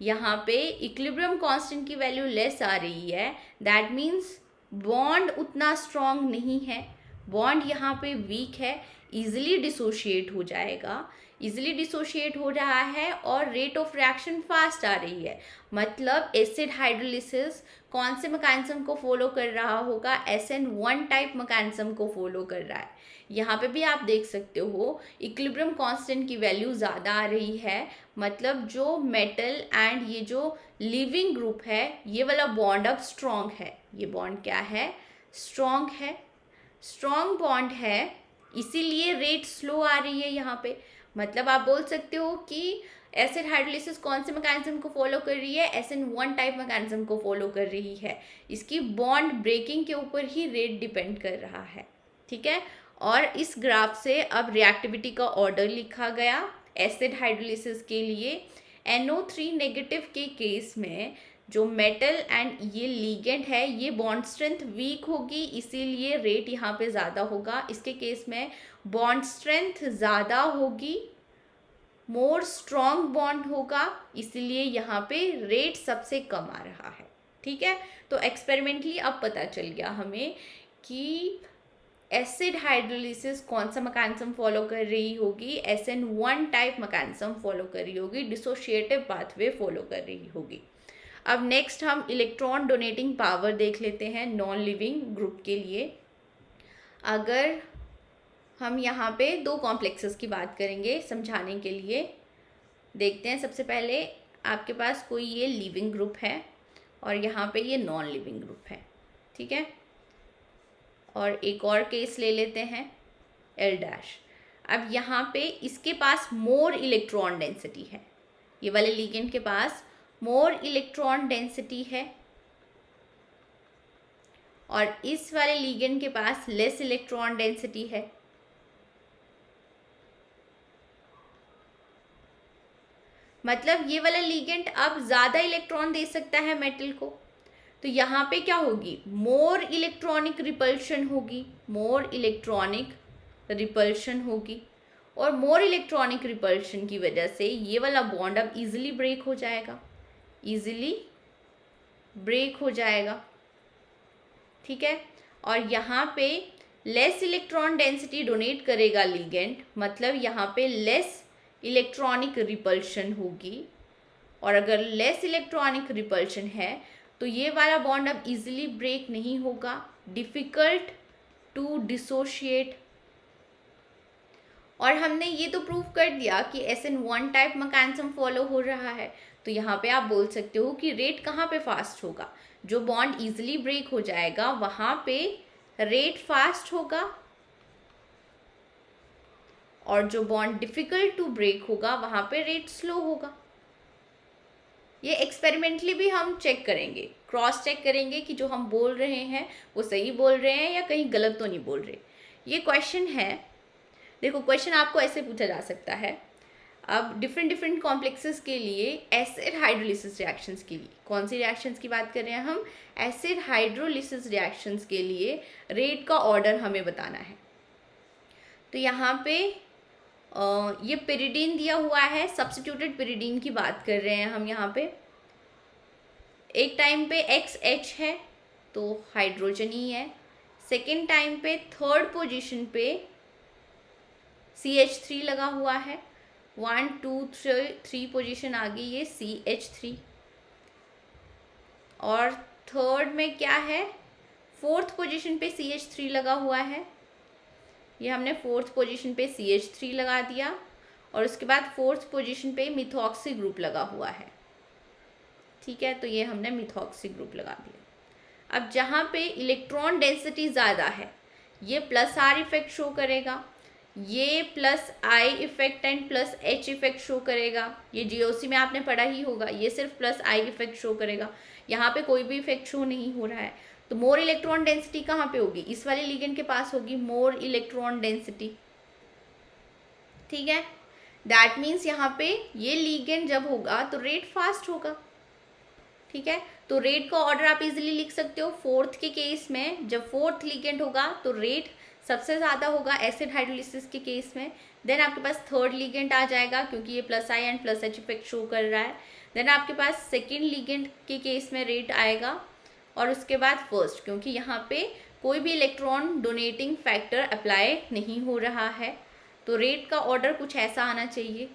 यहाँ पे इक्विलिब्रियम कांस्टेंट की वैल्यू लेस आ रही है, दैट मीन्स बॉन्ड उतना स्ट्रॉन्ग नहीं है, बॉन्ड यहाँ पे वीक है, इजीली डिसोशिएट हो जाएगा, इजीली डिसोशिएट हो रहा है और रेट ऑफ रिएक्शन फास्ट आ रही है। मतलब एसिड हाइड्रोलिसिस कौन से मैकेनिज्म को फॉलो कर रहा होगा? SN1 टाइप मैकेनिज्म को फॉलो कर रहा है। यहाँ पे भी आप देख सकते हो इक्विलिब्रियम कांस्टेंट की वैल्यू ज़्यादा आ रही है, मतलब जो मेटल एंड ये जो लिविंग ग्रुप है ये वाला बॉन्ड अब स्ट्रॉन्ग है। ये बॉन्ड क्या है? स्ट्रॉन्ग है, स्ट्रॉन्ग बॉन्ड है, इसीलिए रेट स्लो आ रही है यहाँ पे। मतलब आप बोल सकते हो कि एसिड हाइड्रोलिसिस कौन से मैकेनिज्म को फॉलो कर रही है? SN1 टाइप मैकेनिज्म को फॉलो कर रही है। इसकी बॉन्ड ब्रेकिंग के ऊपर ही रेट डिपेंड कर रहा है। ठीक है, और इस ग्राफ से अब रिएक्टिविटी का ऑर्डर लिखा गया एसिड हाइड्रोलिसिस के लिए। NO3 नेगेटिव के केस में जो मेटल एंड ये लिगेंड है ये बॉन्ड स्ट्रेंथ वीक होगी, इसीलिए रेट यहाँ पे ज़्यादा होगा। इसके केस में बॉन्ड स्ट्रेंथ ज़्यादा होगी, मोर स्ट्रॉन्ग बॉन्ड होगा, इसीलिए यहाँ पे रेट सबसे कम आ रहा है। ठीक है, तो एक्सपेरिमेंटली अब पता चल गया हमें कि एसिड हाइड्रोलिसिस कौन सा मैकेनिज्म फॉलो कर रही होगी? SN1 टाइप मैकेनिज्म फॉलो कर रही होगी, डिसोशिएटिव पाथवे फॉलो कर रही होगी। अब नेक्स्ट हम इलेक्ट्रॉन डोनेटिंग पावर देख लेते हैं नॉन लिविंग ग्रुप के लिए। अगर हम यहाँ पे दो कॉम्प्लेक्सेस की बात करेंगे समझाने के लिए, देखते हैं। सबसे पहले आपके पास कोई ये लिविंग ग्रुप है और यहाँ पे ये नॉन लिविंग ग्रुप है। ठीक है, और एक और केस ले लेते हैं L'। अब यहाँ पे इसके पास मोर इलेक्ट्रॉन डेंसिटी है, ये वाले लिगेंड के पास मोर इलेक्ट्रॉन डेंसिटी है और इस वाले लिगेंड के पास लेस इलेक्ट्रॉन डेंसिटी है। मतलब ये वाला लिगेंड अब ज़्यादा इलेक्ट्रॉन दे सकता है मेटल को, तो यहाँ पे क्या होगी? मोर इलेक्ट्रॉनिक रिपल्शन होगी, मोर इलेक्ट्रॉनिक रिपल्शन होगी। और मोर इलेक्ट्रॉनिक रिपल्शन की वजह से ये वाला बॉन्ड अब इजीली ब्रेक हो जाएगा, इजीली ब्रेक हो जाएगा। ठीक है, और यहाँ पे लेस इलेक्ट्रॉन डेंसिटी डोनेट करेगा लिगेंड, मतलब यहाँ पे लेस इलेक्ट्रॉनिक रिपल्शन होगी। और अगर लेस इलेक्ट्रॉनिक रिपल्शन है तो ये वाला बॉन्ड अब इजीली ब्रेक नहीं होगा, डिफ़िकल्ट टू डिसोशिएट। और हमने ये तो प्रूव कर दिया कि SN1 टाइप मैकेनिज्म फॉलो हो रहा है, तो यहाँ पे आप बोल सकते हो कि रेट कहाँ पे फास्ट होगा? जो बॉन्ड इजीली ब्रेक हो जाएगा वहाँ पे रेट फास्ट होगा, और जो बॉन्ड डिफ़िकल्ट टू ब्रेक होगा वहाँ पे रेट स्लो होगा। ये एक्सपेरिमेंटली भी हम चेक करेंगे, क्रॉस चेक करेंगे कि जो हम बोल रहे हैं वो सही बोल रहे हैं या कहीं गलत तो नहीं बोल रहे। ये क्वेश्चन है, देखो क्वेश्चन आपको ऐसे पूछा जा सकता है। अब डिफरेंट कॉम्प्लेक्सेस के लिए एसिड हाइड्रोलिसिस रिएक्शंस के लिए, कौन सी रिएक्शंस की बात कर रहे हैं हम? एसिड हाइड्रोलिसिस रिएक्शंस के लिए रेट का ऑर्डर हमें बताना है। तो यहाँ पे ये पिरिडीन दिया हुआ है, सब्स्टिट्यूटेड पिरिडीन की बात कर रहे हैं हम यहाँ पे। एक टाइम पे XH है तो हाइड्रोजन ही है, सेकेंड टाइम पे थर्ड पोजीशन पे CH3 लगा हुआ है, 1 2 3 पोजीशन आगे ये CH3। और थर्ड में क्या है? फोर्थ पोजीशन पे CH3 लगा हुआ है, ये हमने फोर्थ पोजीशन पे CH3 लगा दिया। और उसके बाद फोर्थ पोजीशन पे मिथॉक्सी ग्रुप लगा हुआ है। ठीक है, तो ये हमने मिथॉक्सी ग्रुप लगा दिया। अब जहाँ पे इलेक्ट्रॉन डेंसिटी ज़्यादा है ये प्लस आर इफेक्ट शो करेगा, ये plus I effect and plus H effect show करेगा। ये जीओसी में आपने पढ़ा ही होगा, ये सिर्फ प्लस आई इफेक्ट शो करेगा, यहाँ पे कोई भी इफेक्ट शो नहीं हो रहा है। तो मोर इलेक्ट्रॉन डेंसिटी कहाँ पे होगी, इस वाले लिगेंड के पास होगी मोर इलेक्ट्रॉन डेंसिटी, ठीक है। दैट मीन्स यहाँ पे ये लिगेंड जब होगा तो रेट फास्ट होगा, ठीक है। तो रेट का ऑर्डर आप इजीली लिख सकते हो। फोर्थ के केस में जब फोर्थ लिगेंड होगा तो रेट सबसे ज़्यादा होगा एसिड हाइड्रोलिसिस के केस में। देन आपके पास थर्ड लिगेंड आ जाएगा क्योंकि ये plus I and plus H effect show कर रहा है। देन आपके पास सेकेंड लिगेंड के केस में रेट आएगा और उसके बाद फर्स्ट, क्योंकि यहाँ पे कोई भी इलेक्ट्रॉन डोनेटिंग फैक्टर अप्लाई नहीं हो रहा है। तो रेट का ऑर्डर कुछ ऐसा आना चाहिए,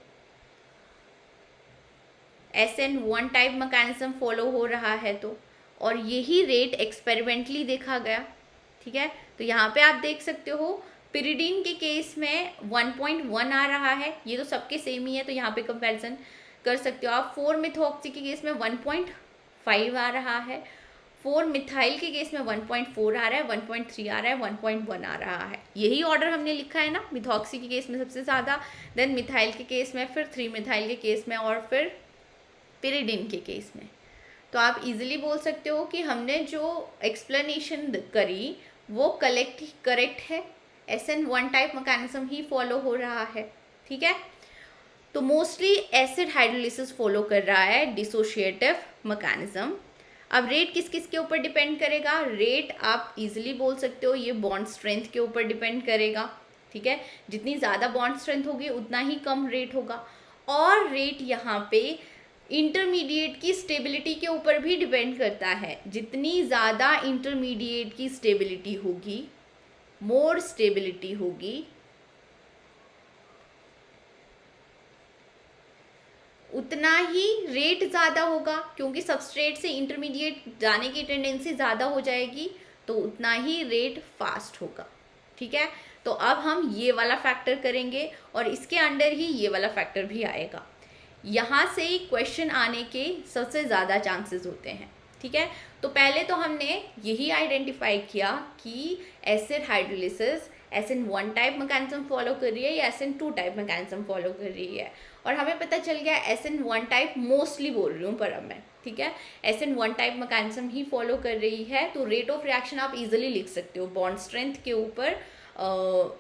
SN1 टाइप मैकेनिज्म फॉलो हो रहा है तो, और यही रेट एक्सपेरिमेंटली देखा गया, ठीक है। तो यहाँ पे आप देख सकते हो पिरिडीन के केस में 1.1 आ रहा है, ये तो सबके सेम ही है तो यहाँ पे कंपैरिजन कर सकते हो आप। 4 मिथॉक्सी के केस में 1.5 आ रहा है, 4 मिथाइल के केस में 1.4 आ रहा है, 1.3 आ रहा है, 1.1 आ रहा है। यही ऑर्डर हमने लिखा है ना, मिथॉक्सी के केस में सबसे ज़्यादा, देन मिथाइल के केस में, फिर 3 मिथाइल के केस में, और फिर पिरिडिन के केस में। तो आप इजीली बोल सकते हो कि हमने जो एक्सप्लेनेशन करी वो करेक्ट है, SN1 टाइप मैकेनिज्म ही फॉलो हो रहा है, ठीक है। तो मोस्टली एसिड हाइड्रोलिसिस फॉलो कर रहा है डिसोशिएटिव मैकेनिज्म। अब रेट किस किस के ऊपर डिपेंड करेगा, रेट आप इजीली बोल सकते हो ये बॉन्ड स्ट्रेंथ के ऊपर डिपेंड करेगा, ठीक है। जितनी ज़्यादा बॉन्ड स्ट्रेंथ होगी उतना ही कम रेट होगा। और रेट यहाँ पे इंटरमीडिएट की स्टेबिलिटी के ऊपर भी डिपेंड करता है। जितनी ज़्यादा इंटरमीडिएट की स्टेबिलिटी होगी, मोर स्टेबिलिटी होगी, उतना ही रेट ज़्यादा होगा, क्योंकि सबस्ट्रेट से इंटरमीडिएट जाने की टेंडेंसी ज़्यादा हो जाएगी तो उतना ही रेट फास्ट होगा, ठीक है। तो अब हम ये वाला फैक्टर करेंगे और इसके अंडर ही ये वाला फैक्टर भी आएगा। यहाँ से क्वेश्चन आने के सबसे ज़्यादा चांसेस होते हैं, ठीक है। तो पहले तो हमने यही आइडेंटिफाई किया कि acid hydrolysis SN1 type mechanism follow कर रही है या SN2 टाइप मैकेनिज्म फॉलो कर रही है, और हमें पता चल गया SN1 टाइप मोस्टली बोल रही हूँ पर अब मैं, ठीक है, SN1 टाइप मैकेनिज्म ही फॉलो कर रही है। तो रेट ऑफ रिएक्शन आप इजीली लिख सकते हो, बॉन्ड स्ट्रेंथ के ऊपर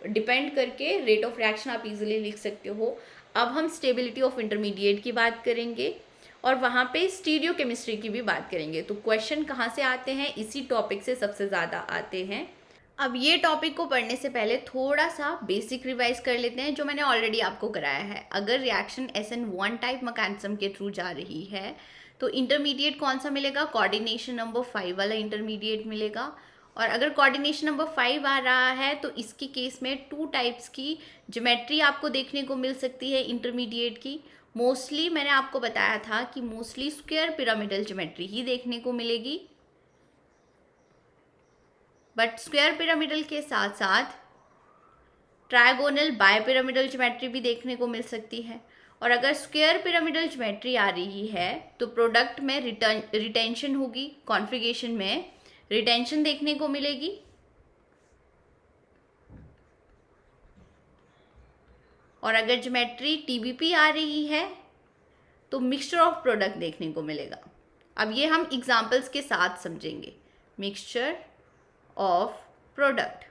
डिपेंड करके रेट ऑफ रिएक्शन आप इजीली लिख सकते हो। अब हम स्टेबिलिटी ऑफ इंटरमीडिएट की बात करेंगे और वहाँ पे स्टीरियो केमिस्ट्री की भी बात करेंगे। तो क्वेश्चन कहाँ से आते हैं, इसी टॉपिक से सबसे ज़्यादा आते हैं। अब ये टॉपिक को पढ़ने से पहले थोड़ा सा बेसिक रिवाइज कर लेते हैं जो मैंने ऑलरेडी आपको कराया है। अगर रिएक्शन SN1 टाइप मैकेनिज्म के थ्रू जा रही है तो इंटरमीडिएट कौन सा मिलेगा, कोऑर्डिनेशन नंबर 5 वाला इंटरमीडिएट मिलेगा। और अगर कोऑर्डिनेशन नंबर 5 आ रहा है तो इसके केस में 2 टाइप्स की ज्योमेट्री आपको देखने को मिल सकती है इंटरमीडिएट की। मोस्टली मैंने आपको बताया था कि मोस्टली स्क्वायर पिरामिडल ज्योमेट्री ही देखने को मिलेगी, बट स्क्वायर पिरामिडल के साथ साथ ट्रायगोनल बायपिरामिडल ज्योमेट्री भी देखने को मिल सकती है। और अगर स्क्वायर पिरामिडल ज्योमेट्री आ रही है तो प्रोडक्ट में रिटेंशन होगी, कॉन्फ़िगरेशन में रिटेंशन देखने को मिलेगी। और अगर ज्योमेट्री TBP आ रही है तो मिक्सचर ऑफ प्रोडक्ट देखने को मिलेगा। अब ये हम एग्जांपल्स के साथ समझेंगे, मिक्सचर ऑफ प्रोडक्ट।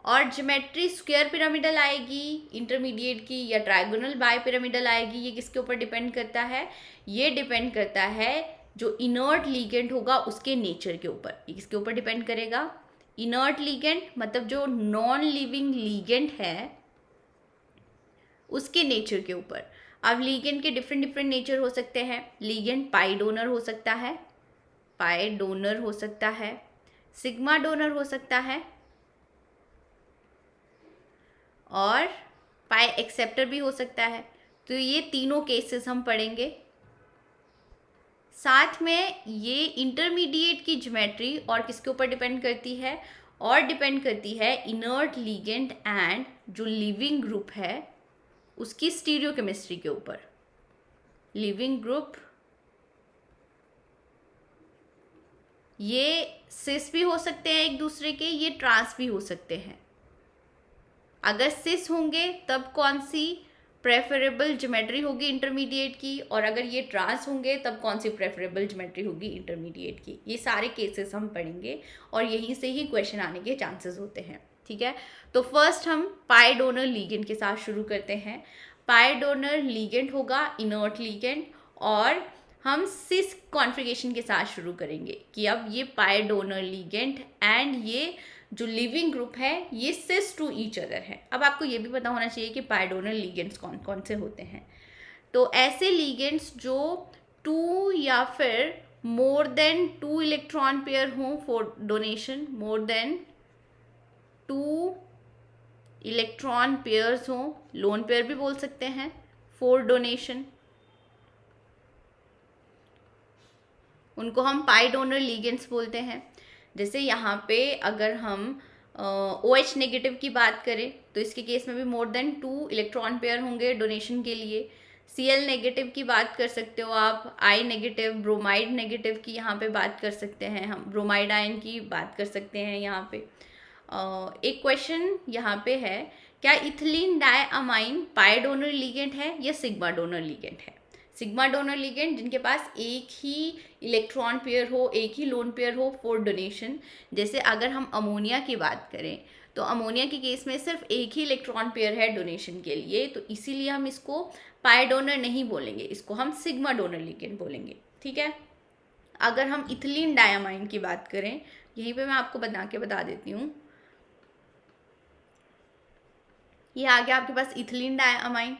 और ज्योमेट्री स्क्वायर पिरामिडल आएगी इंटरमीडिएट की या ट्रायगोनल बाय पिरामिडल आएगी, ये किसके ऊपर डिपेंड करता है, ये डिपेंड करता है जो इनर्ट लिगेंड होगा उसके नेचर के ऊपर। ये किसके ऊपर डिपेंड करेगा, इनर्ट लिगेंड मतलब जो नॉन लिविंग लिगेंड है उसके नेचर के ऊपर। अब लिगेंड के डिफरेंट नेचर हो सकते हैं। लिगेंड पाई डोनर हो सकता है, पाई डोनर हो सकता है, सिग्मा डोनर हो सकता है और पाई एक्सेप्टर भी हो सकता है। तो ये तीनों केसेस हम पढ़ेंगे। साथ में ये इंटरमीडिएट की ज्योमेट्री और किसके ऊपर डिपेंड करती है, और डिपेंड करती है इनर्ट लिगेंड एंड जो लिविंग ग्रुप है उसकी स्टीरियो केमिस्ट्री के ऊपर। लिविंग ग्रुप ये सिस भी हो सकते हैं एक दूसरे के, ये ट्रांस भी हो सकते हैं। अगर सिस होंगे तब कौन सी प्रेफरेबल ज्योमेट्री होगी इंटरमीडिएट की, और अगर ये ट्रांस होंगे तब कौन सी प्रेफरेबल ज्योमेट्री होगी इंटरमीडिएट की। ये सारे केसेस हम पढ़ेंगे और यहीं से ही क्वेश्चन आने के चांसेस होते हैं। ठीक है, तो फर्स्ट हम पाई डोनर लिगेंड के साथ शुरू करते हैं। पाई डोनर लिगेंड होगा इनर्ट लिगेंड, और हम सिस कॉन्फ़िगरेशन के साथ शुरू करेंगे कि अब ये पाई डोनर लिगेंड एंड ये जो लिविंग ग्रुप है ये सिस टू ईच अदर है। अब आपको ये भी पता होना चाहिए कि पाई डोनर लिगेंड्स कौन कौन से होते हैं। तो ऐसे लिगेंड्स जो 2 या फिर मोर देन 2 इलेक्ट्रॉन पेयर हों for donation, more than 2 electron pairs हों, लोन पेयर भी बोल सकते हैं, फॉर डोनेशन, उनको हम पाई डोनर लिगेंड्स बोलते हैं। जैसे यहाँ पे अगर हम OH नेगेटिव की बात करें तो इसके केस में भी मोर देन 2 इलेक्ट्रॉन पेयर होंगे डोनेशन के लिए। Cl नेगेटिव की बात कर सकते हो आप, I नेगेटिव, ब्रोमाइड नेगेटिव की यहाँ पे बात कर सकते हैं हम, ब्रोमाइड आयन की बात कर सकते हैं यहाँ पे। एक क्वेश्चन यहाँ पे है, क्या ethylene diamine pi donor ligand है या सिग्मा डोनर लिगेंड है? सिग्मा डोनर लिगेंड जिनके पास एक ही इलेक्ट्रॉन पेयर हो, एक ही लोन पेयर हो फॉर डोनेशन। जैसे अगर हम अमोनिया की बात करें तो अमोनिया के केस में सिर्फ एक ही इलेक्ट्रॉन पेयर है डोनेशन के लिए, तो इसीलिए हम इसको पाई डोनर नहीं बोलेंगे, इसको हम सिग्मा डोनर लिगेंड बोलेंगे। ठीक है, अगर हम इथिलीन डायमाइन की बात करें, यहीं पे मैं आपको बता देती हूँ, ये आ गया आपके पास इथिलीन डायमाइन।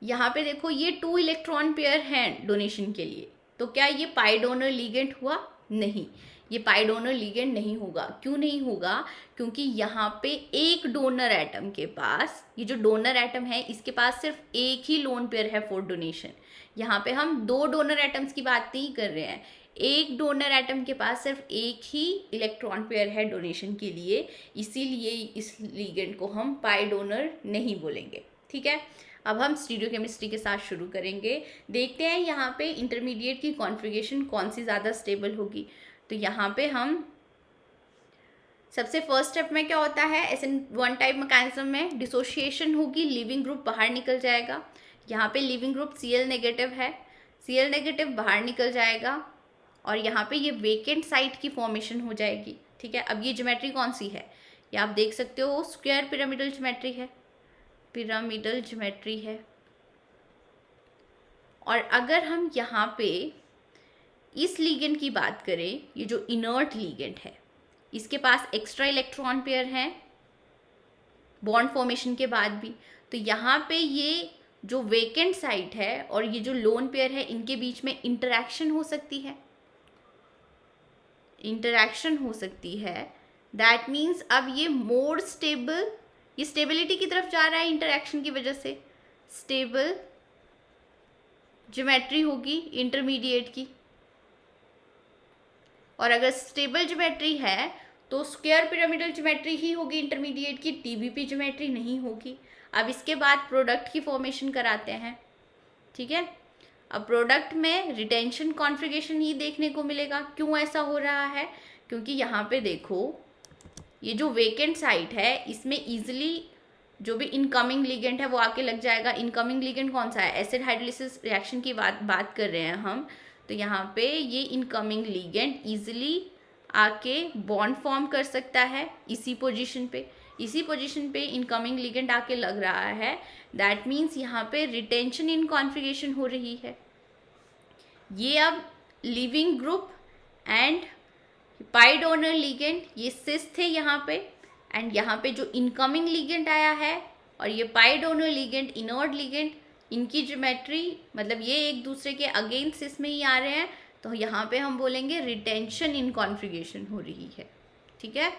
यहाँ पे देखो ये 2 इलेक्ट्रॉन पेयर हैं डोनेशन के लिए, तो क्या ये पाई डोनर लिगेंड हुआ? नहीं, ये पाई डोनर लिगेंड नहीं होगा। क्यों नहीं होगा? क्योंकि यहाँ पे एक डोनर एटम के पास, ये जो डोनर एटम है इसके पास सिर्फ एक ही लोन पेयर है फॉर डोनेशन। यहाँ पे हम 2 डोनर एटम्स की बात नहीं कर रहे हैं, एक डोनर एटम के पास सिर्फ एक ही इलेक्ट्रॉन पेयर है डोनेशन के लिए, इसीलिए इस लिगेंड को हम पाई डोनर नहीं बोलेंगे। ठीक है, अब हम स्टीरियोकेमिस्ट्री के साथ शुरू करेंगे। देखते हैं यहाँ पे इंटरमीडिएट की कॉन्फ़िगरेशन कौन सी ज़्यादा स्टेबल होगी। तो यहाँ पे हम सबसे फर्स्ट स्टेप में क्या होता है, SN1 टाइप मैकेनिज्म में डिसोसिएशन होगी, लिविंग ग्रुप बाहर निकल जाएगा। यहाँ पे लिविंग ग्रुप Cl नेगेटिव है, Cl नेगेटिव बाहर निकल जाएगा और यहाँ पे ये वेकेंट साइट की फॉर्मेशन हो जाएगी। ठीक है, अब ये ज्योमेट्री कौन सी है, ये आप देख सकते हो, स्क्वायर पिरामिडल ज्योमेट्री है, पिरामिडल ज्योमेट्री है। और अगर हम यहाँ पे इस लिगेंड की बात करें, ये जो इनर्ट लिगेंड है इसके पास एक्स्ट्रा इलेक्ट्रॉन पेयर हैं बॉन्ड फॉर्मेशन के बाद भी, तो यहाँ पे ये जो वेकेंट साइट है और ये जो लोन पेयर है इनके बीच में इंटरेक्शन हो सकती है, इंटरेक्शन हो सकती है। दैट मीन्स अब ये मोर स्टेबल, ये स्टेबिलिटी की तरफ जा रहा है इंटरेक्शन की वजह से, स्टेबल ज्योमेट्री होगी इंटरमीडिएट की। और अगर स्टेबल ज्योमेट्री है तो स्क्वायर पिरामिडल ज्योमेट्री ही होगी इंटरमीडिएट की, TBP ज्योमेट्री नहीं होगी। अब इसके बाद प्रोडक्ट की फॉर्मेशन कराते हैं। ठीक है, अब प्रोडक्ट में रिटेंशन कॉन्फ़िगरेशन ही देखने को मिलेगा। क्यों ऐसा हो रहा है? क्योंकि यहाँ पे देखो ये जो वेकेंट साइट है इसमें ईजिली जो भी इनकमिंग लिगेंड है वो आके लग जाएगा। इनकमिंग लिगेंड कौन सा है? एसिड हाइड्रोलिसिस रिएक्शन की बात कर रहे हैं हम, तो यहाँ पे ये इनकमिंग लिगेंड ईजिली आके बॉन्ड फॉर्म कर सकता है इसी पोजीशन पे, इसी पोजीशन पे इनकमिंग लिगेंड आके लग रहा है। दैट मीन्स यहाँ पे रिटेंशन इन कॉन्फ़िगरेशन हो रही है। ये अब leaving group and pi donor ligand ये सिस थे यहाँ पे, एंड यहाँ पे जो इनकमिंग लिगेंड आया है और ये pi donor ligand, inert ligand, इनकी ज्योमेट्री मतलब ये एक दूसरे के अगेंस्ट सिस में ही आ रहे हैं, तो यहाँ पे हम बोलेंगे रिटेंशन इन कॉन्फ़िगरेशन हो रही है। ठीक है,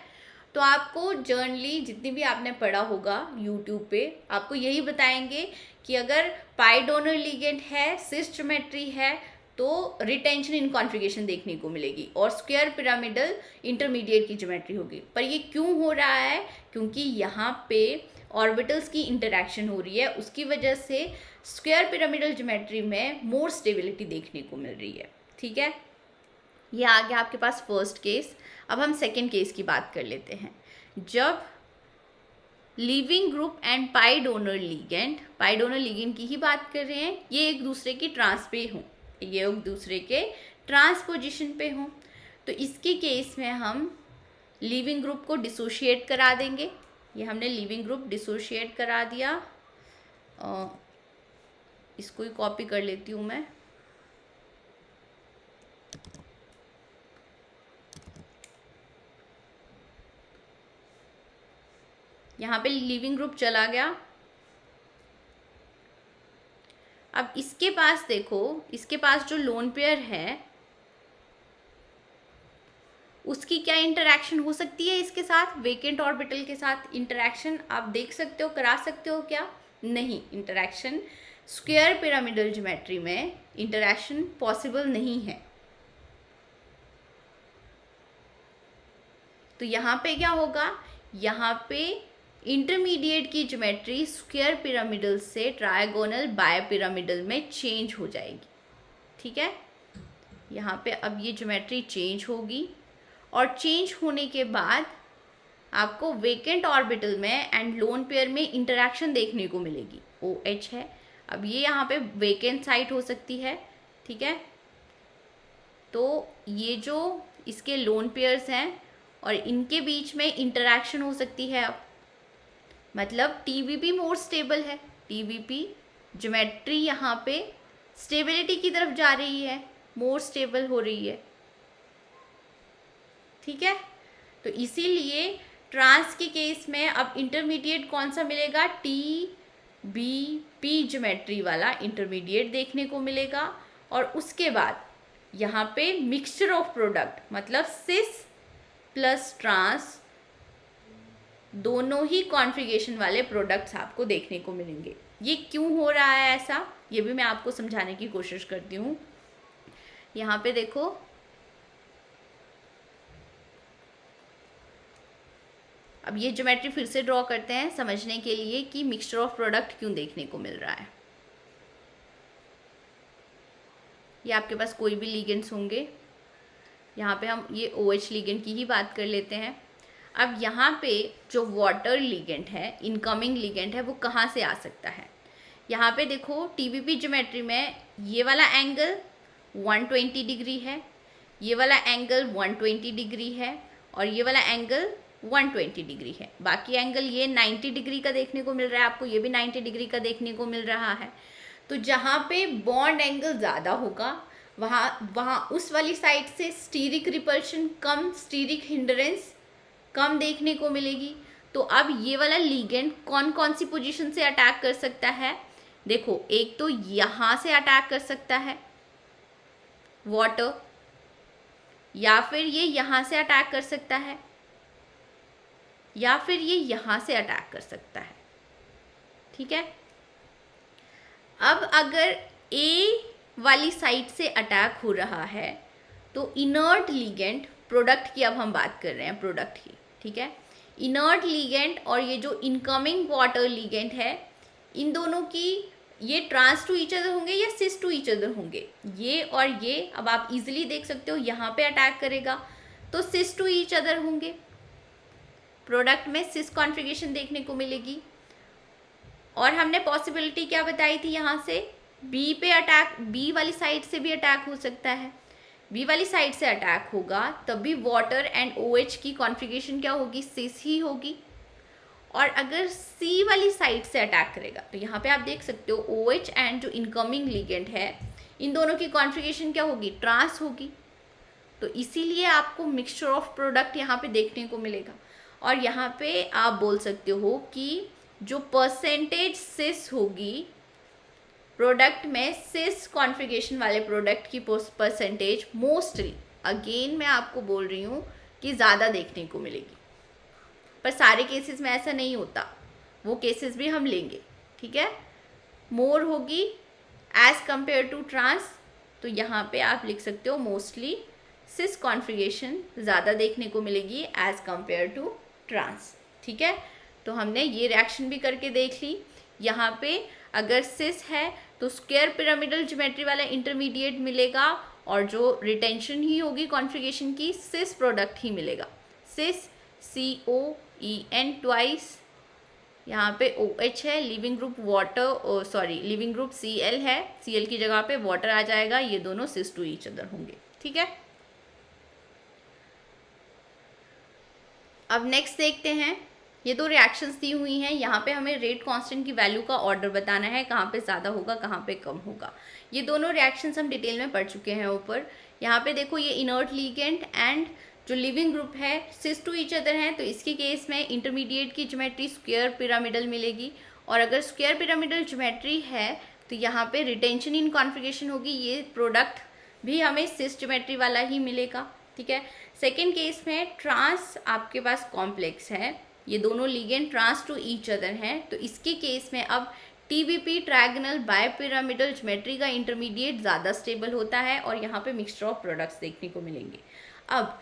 तो आपको जर्नली जितनी भी आपने पढ़ा होगा यूट्यूब पे आपको यही बताएंगे कि अगर पाई डोनर लिगेंड है, सिस ज्योमेट्री है, तो रिटेंशन इन कॉन्फ़िगरेशन देखने को मिलेगी और स्क्वायर पिरामिडल इंटरमीडिएट की ज्योमेट्री होगी। पर ये क्यों हो रहा है? क्योंकि यहाँ पे ऑर्बिटल्स की इंटरेक्शन हो रही है, उसकी वजह से स्क्वायर पिरामिडल ज्योमेट्री में मोर स्टेबिलिटी देखने को मिल रही है। ठीक है, ये आ गया आपके पास फर्स्ट केस। अब हम सेकेंड केस की बात कर लेते हैं। जब leaving group and pi donor ligand की ही बात कर रहे हैं, ये एक दूसरे की ट्रांस पे हों, ये एक दूसरे के ट्रांस पोजिशन पे हों, तो इसके केस में हम लीविंग ग्रुप को डिसोशिएट करा देंगे। ये हमने लीविंग ग्रुप डिसोशिएट करा दिया। इसको ही कॉपी कर लेती हूँ मैं। यहाँ पे लीविंग ग्रुप चला गया। अब इसके पास देखो, इसके पास जो लोन पेयर है उसकी क्या इंटरेक्शन हो सकती है इसके साथ, वेकेंट ऑर्बिटल के साथ इंटरेक्शन आप देख सकते हो, करा सकते हो क्या? नहीं, इंटरेक्शन स्क्वायर पिरामिडल ज्योमेट्री में इंटरेक्शन पॉसिबल नहीं है। तो यहाँ पे क्या होगा, यहाँ पे इंटरमीडिएट की ज्योमेट्री स्क्वायर पिरामिडल से ट्रायगोनल बायपिरामिडल में चेंज हो जाएगी। ठीक है, यहाँ पे अब ये ज्योमेट्री चेंज होगी और चेंज होने के बाद आपको वेकेंट ऑर्बिटल में एंड लोन पेयर में इंटरेक्शन देखने को मिलेगी। OH है, अब ये यहाँ पे वेकेंट साइट हो सकती है। ठीक है, तो ये जो इसके लोन पेयर्स हैं और इनके बीच में इंटरेक्शन हो सकती है। अब मतलब TBP मोर स्टेबल है, TBP ज्योमेट्री यहाँ पे स्टेबिलिटी की तरफ जा रही है, मोर स्टेबल हो रही है। ठीक है, तो इसीलिए ट्रांस के केस में अब इंटरमीडिएट कौन सा मिलेगा, TBP ज्योमेट्री वाला इंटरमीडिएट देखने को मिलेगा। और उसके बाद यहाँ पे मिक्सचर ऑफ प्रोडक्ट मतलब सिस प्लस ट्रांस दोनों ही कॉन्फ़िगरेशन वाले प्रोडक्ट्स आपको देखने को मिलेंगे। ये क्यों हो रहा है ऐसा, ये भी मैं आपको समझाने की कोशिश करती हूँ। यहाँ पे देखो, अब ये ज्योमेट्री फिर से ड्रॉ करते हैं समझने के लिए कि मिक्सचर ऑफ प्रोडक्ट क्यों देखने को मिल रहा है। ये आपके पास कोई भी लिगेंड्स होंगे, यहाँ पे हम ये OH लिगेंड की ही बात कर लेते हैं। अब यहाँ पे जो वाटर लिगेंड है, इनकमिंग लिगेंड है, वो कहाँ से आ सकता है? यहाँ पे देखो TBP ज्योमेट्री में ये वाला एंगल 120 डिग्री है, ये वाला एंगल 120 डिग्री है और ये वाला एंगल 120 डिग्री है। बाकी एंगल ये 90 डिग्री का देखने को मिल रहा है आपको, ये भी 90 डिग्री का देखने को मिल रहा है। तो जहाँ पे बॉन्ड एंगल ज़्यादा होगा वहाँ उस वाली साइड से स्टीरिक रिपल्शन कम, स्टीरिक हिंड्रेंस कम देखने को मिलेगी। तो अब ये वाला लिगेंड कौन कौन सी पोजीशन से अटैक कर सकता है? देखो, एक तो यहाँ से अटैक कर सकता है वाटर, या फिर ये यहाँ से अटैक कर सकता है, या फिर ये यहाँ से अटैक कर सकता है। ठीक है, अब अगर A वाली साइड से अटैक हो रहा है तो इनर्ट लिगेंड, प्रोडक्ट की अब हम बात कर रहे हैं, प्रोडक्ट की। ठीक है, इनर्ट लिगेंड और ये जो इनकमिंग वाटर लिगेंड है, इन दोनों की ये ट्रांस टू ईच अदर होंगे या सिस टू ईच अदर होंगे? ये और ये अब आप इजीली देख सकते हो, यहाँ पे अटैक करेगा तो सिस टू ईच अदर होंगे, प्रोडक्ट में सिस कॉन्फ़िगरेशन देखने को मिलेगी। और हमने पॉसिबिलिटी क्या बताई थी, यहाँ से B पे अटैक, B वाली साइड से भी अटैक हो सकता है। B वाली साइड से अटैक होगा तब भी वाटर एंड OH की कॉन्फ़िगरेशन क्या होगी, सिस ही होगी। और अगर C वाली साइड से अटैक करेगा तो यहाँ पे आप देख सकते हो OH एंड जो इनकमिंग लिगेंड है, इन दोनों की कॉन्फ़िगरेशन क्या होगी, ट्रांस होगी। तो इसीलिए आपको मिक्सचर ऑफ प्रोडक्ट यहाँ पे देखने को मिलेगा। और यहाँ पे आप बोल सकते हो कि जो परसेंटेज सिस होगी प्रोडक्ट में, सिस कॉन्फ़िगरेशन वाले प्रोडक्ट की परसेंटेज मोस्टली, अगेन मैं आपको बोल रही हूँ कि ज़्यादा देखने को मिलेगी, पर सारे केसेस में ऐसा नहीं होता, वो केसेस भी हम लेंगे। ठीक है, मोर होगी एज कंपेयर टू ट्रांस, तो यहाँ पे आप लिख सकते हो मोस्टली सिस कॉन्फ़िगरेशन ज़्यादा देखने को मिलेगी एज कंपेयर टू ट्रांस। ठीक है, तो हमने ये रिएक्शन भी करके देख ली। यहाँ पे अगर सिस है तो स्क्वायर पिरामिडल ज्योमेट्री वाला इंटरमीडिएट मिलेगा और जो रिटेंशन ही होगी कॉन्फ़िगरेशन की, सिस प्रोडक्ट ही मिलेगा। सिस COEN ट्वाइस, यहाँ पे OH है, leaving group water, sorry leaving group Cl है, Cl की जगह पे वाटर आ जाएगा, ये दोनों सिस टू ईच अदर होंगे। ठीक है, अब नेक्स्ट देखते हैं। ये दो रिएक्शंस दी हुई हैं, यहाँ पे हमें रेट कांस्टेंट की वैल्यू का ऑर्डर बताना है, कहाँ पे ज़्यादा होगा कहाँ पे कम होगा। ये दोनों रिएक्शंस हम डिटेल में पढ़ चुके हैं ऊपर। यहाँ पे देखो ये इनर्ट लिगेंड एंड जो लिविंग ग्रुप है सिस टू ईच अदर हैं, तो इसके केस में इंटरमीडिएट की ज्योमेट्री स्क्वायर पिरामिडल मिलेगी, और अगर स्क्वायर पिरामिडल ज्योमेट्री है तो यहाँ पे रिटेंशन इन कॉन्फ़िगरेशन होगी, ये प्रोडक्ट भी हमें सिस ज्योमेट्री वाला ही मिलेगा। ठीक है, सेकेंड केस में ट्रांस आपके पास कॉम्प्लेक्स है, ये दोनों ligand trans to each other हैं, तो इसके केस में अब TBP ट्रायगोनल बायपिरामिडल ज्योमेट्री का इंटरमीडिएट ज़्यादा स्टेबल होता है, और यहाँ पे मिक्सचर ऑफ प्रोडक्ट्स देखने को मिलेंगे। अब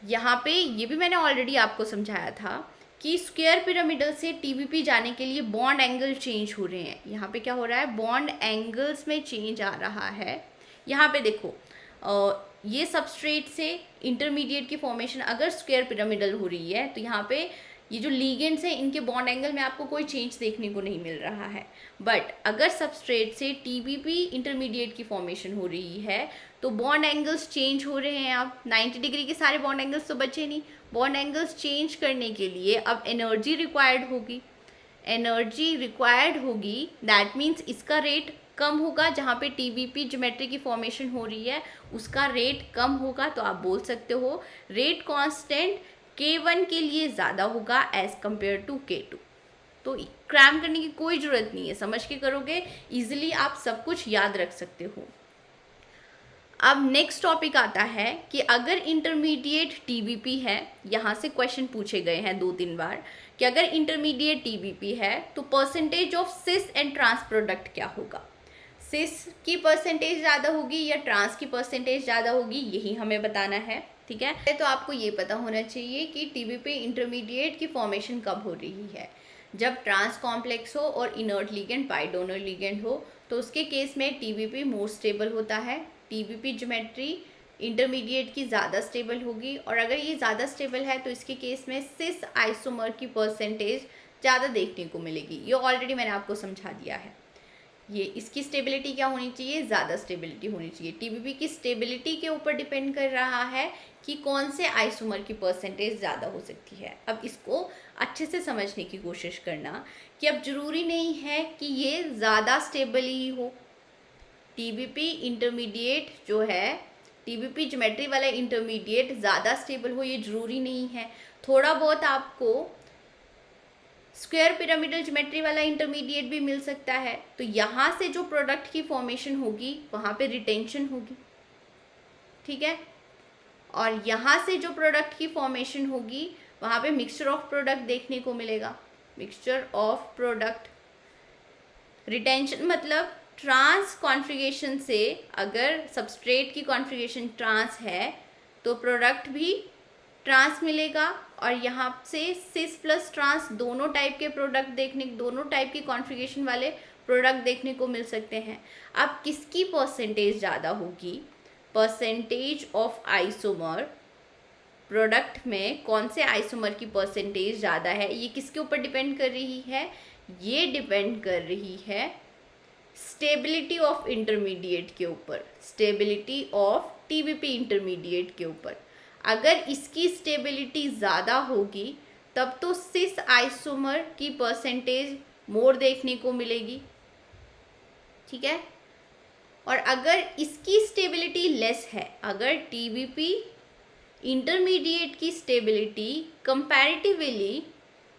यहाँ पे ये भी मैंने ऑलरेडी आपको समझाया था कि स्क्वायर पिरामिडल से TBP जाने के लिए बॉन्ड एंगल चेंज हो रहे हैं। यहाँ पे क्या हो रहा है, बॉन्ड एंगल्स में चेंज आ रहा है। यहाँ पे देखो ये सबस्ट्रेट से इंटरमीडिएट की फॉर्मेशन अगर स्क्वायर पिरामिडल हो रही है, तो यहाँ पे ये जो लीगेंड्स हैं इनके बॉन्ड एंगल में आपको कोई चेंज देखने को नहीं मिल रहा है। बट अगर सबस्ट्रेट से TBP इंटरमीडिएट की फॉर्मेशन हो रही है तो बॉन्ड एंगल्स चेंज हो रहे हैं। अब 90 डिग्री के सारे बॉन्ड एंगल्स तो बचे नहीं, बॉन्ड एंगल्स चेंज करने के लिए अब एनर्जी रिक्वायर्ड होगी, एनर्जी रिक्वायर्ड होगी, दैट मीन्स इसका रेट कम होगा। जहाँ पे TBP ज्योमेट्री की फॉर्मेशन हो रही है उसका रेट कम होगा, तो आप बोल सकते हो रेट कांस्टेंट K1 के लिए ज़्यादा होगा एज कम्पेयर टू K2। तो क्रैम करने की कोई ज़रूरत नहीं है, समझ के करोगे इजीली आप सब कुछ याद रख सकते हो। अब नेक्स्ट टॉपिक आता है कि अगर इंटरमीडिएट TBP है, यहाँ से क्वेश्चन पूछे गए हैं 2-3 बार कि अगर इंटरमीडिएट TBP है तो percentage of cis and trans product क्या होगा। सिस की परसेंटेज ज़्यादा होगी या ट्रांस की परसेंटेज ज़्यादा होगी, यही हमें बताना है। ठीक है, तो आपको ये पता होना चाहिए कि TBP इंटरमीडिएट की फॉर्मेशन कब हो रही है, जब ट्रांस कॉम्प्लेक्स हो और inert ligand pi donor ligand हो, तो उसके केस में TBP मोर स्टेबल होता है। TBP ज्योमेट्री इंटरमीडिएट की ज़्यादा स्टेबल होगी, और अगर ये ज़्यादा स्टेबल है तो इसके केस में सिस आइसोमर की परसेंटेज ज़्यादा देखने को मिलेगी। ये ऑलरेडी मैंने आपको समझा दिया है। ये इसकी स्टेबिलिटी क्या होनी चाहिए, ज़्यादा स्टेबिलिटी होनी चाहिए। TBP की स्टेबिलिटी के ऊपर डिपेंड कर रहा है कि कौन से आइसोमर की परसेंटेज ज़्यादा हो सकती है। अब इसको अच्छे से समझने की कोशिश करना कि अब ज़रूरी नहीं है कि ये ज़्यादा स्टेबल ही हो। TBP इंटरमीडिएट जो है, TBP ज्योमेट्री वाला इंटरमीडिएट ज़्यादा स्टेबल हो ये ज़रूरी नहीं है। थोड़ा बहुत आपको स्क्वायर पिरामिडल ज्योमेट्री वाला इंटरमीडिएट भी मिल सकता है, तो यहाँ से जो प्रोडक्ट की फॉर्मेशन होगी वहाँ पे रिटेंशन होगी। ठीक है, और यहाँ से जो प्रोडक्ट की फॉर्मेशन होगी वहाँ पे मिक्सचर ऑफ प्रोडक्ट देखने को मिलेगा। मिक्सचर ऑफ प्रोडक्ट, रिटेंशन मतलब ट्रांस कॉन्फ़िगरेशन से अगर सबस्ट्रेट की कॉन्फ़िगरेशन ट्रांस है तो प्रोडक्ट भी ट्रांस मिलेगा, और यहाँ से सिस प्लस ट्रांस दोनों टाइप के प्रोडक्ट दोनों टाइप की कॉन्फ़िगरेशन वाले प्रोडक्ट देखने को मिल सकते हैं। अब किसकी परसेंटेज ज़्यादा होगी, परसेंटेज ऑफ आइसोमर, प्रोडक्ट में कौन से आइसोमर की परसेंटेज ज़्यादा है, ये किसके ऊपर डिपेंड कर रही है, ये डिपेंड कर रही है स्टेबिलिटी ऑफ इंटरमीडिएट के ऊपर, स्टेबिलिटी ऑफ TBP इंटरमीडिएट के ऊपर। अगर इसकी स्टेबिलिटी ज़्यादा होगी तब तो सिस आइसोमर की परसेंटेज मोर देखने को मिलेगी। ठीक है, और अगर इसकी स्टेबिलिटी लेस है, अगर TBP इंटरमीडिएट की स्टेबिलिटी कंपैरेटिवली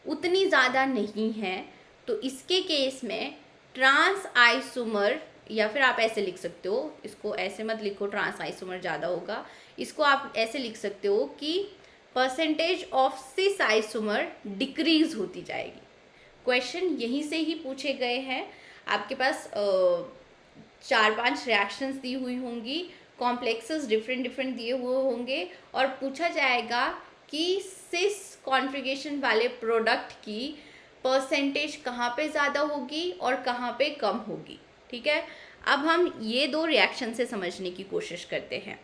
उतनी ज़्यादा नहीं है, तो इसके केस में ट्रांस आइसोमर, या फिर आप ऐसे लिख सकते हो, इसको ऐसे मत लिखो ट्रांस आइसोमर ज़्यादा होगा, इसको आप ऐसे लिख सकते हो कि percentage of cis isomer decrease होती जाएगी। क्वेश्चन यहीं से ही पूछे गए हैं। आपके पास 4-5 रिएक्शंस दी हुई होंगी, कॉम्प्लेक्सेस डिफरेंट दिए हुए होंगे, और पूछा जाएगा कि सिस कॉन्फ़िगरेशन वाले प्रोडक्ट की परसेंटेज कहाँ पे ज़्यादा होगी और कहाँ पे कम होगी। ठीक है, अब हम ये दो रिएक्शन से समझने की कोशिश करते हैं।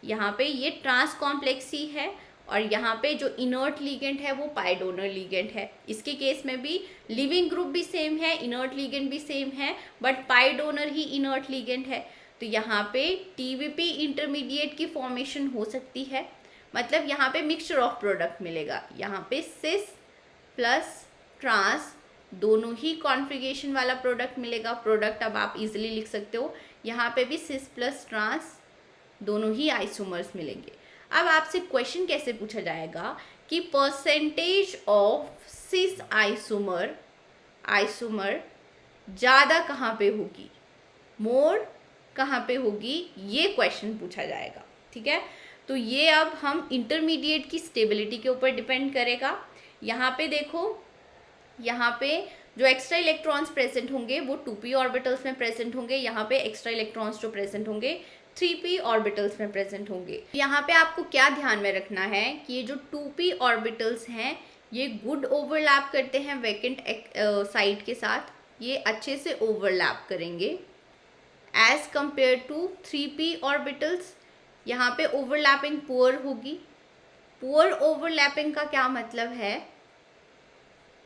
यहाँ पे ये ट्रांस कॉम्प्लेक्स ही है और यहाँ पे जो इनर्ट लीगेंड है वो पाई डोनर लीगेंड है। इसके केस में भी लिविंग ग्रुप भी सेम है, इनर्ट लीगेंड भी सेम है, but pi donor he inert ligand है। तो यहाँ पे टीवीपी इंटरमीडिएट की फॉर्मेशन हो सकती है, मतलब यहाँ पे मिक्सचर ऑफ प्रोडक्ट मिलेगा। यहाँ पे सिस प्लस ट्रांस दोनों ही कॉन्फ़िगरेशन वाला प्रोडक्ट मिलेगा। प्रोडक्ट अब आप इजीली लिख सकते हो, यहाँ पे भी सिस प्लस ट्रांस दोनों ही आइसोमर्स मिलेंगे। अब आपसे क्वेश्चन कैसे पूछा जाएगा कि परसेंटेज ऑफ सिस आइसोमर ज़्यादा कहाँ पे होगी, मोर कहाँ पे होगी, ये क्वेश्चन पूछा जाएगा। ठीक है, तो ये अब हम इंटरमीडिएट की स्टेबिलिटी के ऊपर डिपेंड करेगा। यहाँ पे देखो, यहाँ पे जो एक्स्ट्रा इलेक्ट्रॉन्स प्रेजेंट होंगे वो 2p ऑर्बिटल्स में प्रेजेंट होंगे। यहाँ पे एक्स्ट्रा इलेक्ट्रॉन्स जो प्रेजेंट होंगे 3p ऑर्बिटल्स में प्रेजेंट होंगे। यहाँ पे आपको क्या ध्यान में रखना है कि ये जो 2p ऑर्बिटल्स हैं ये गुड ओवरलैप करते हैं वैकेंट साइड के साथ, ये अच्छे से ओवरलैप करेंगे as compare to 3p orbitals. यहाँ पे ओवरलैपिंग पुअर होगी। पुअर ओवरलैपिंग का क्या मतलब है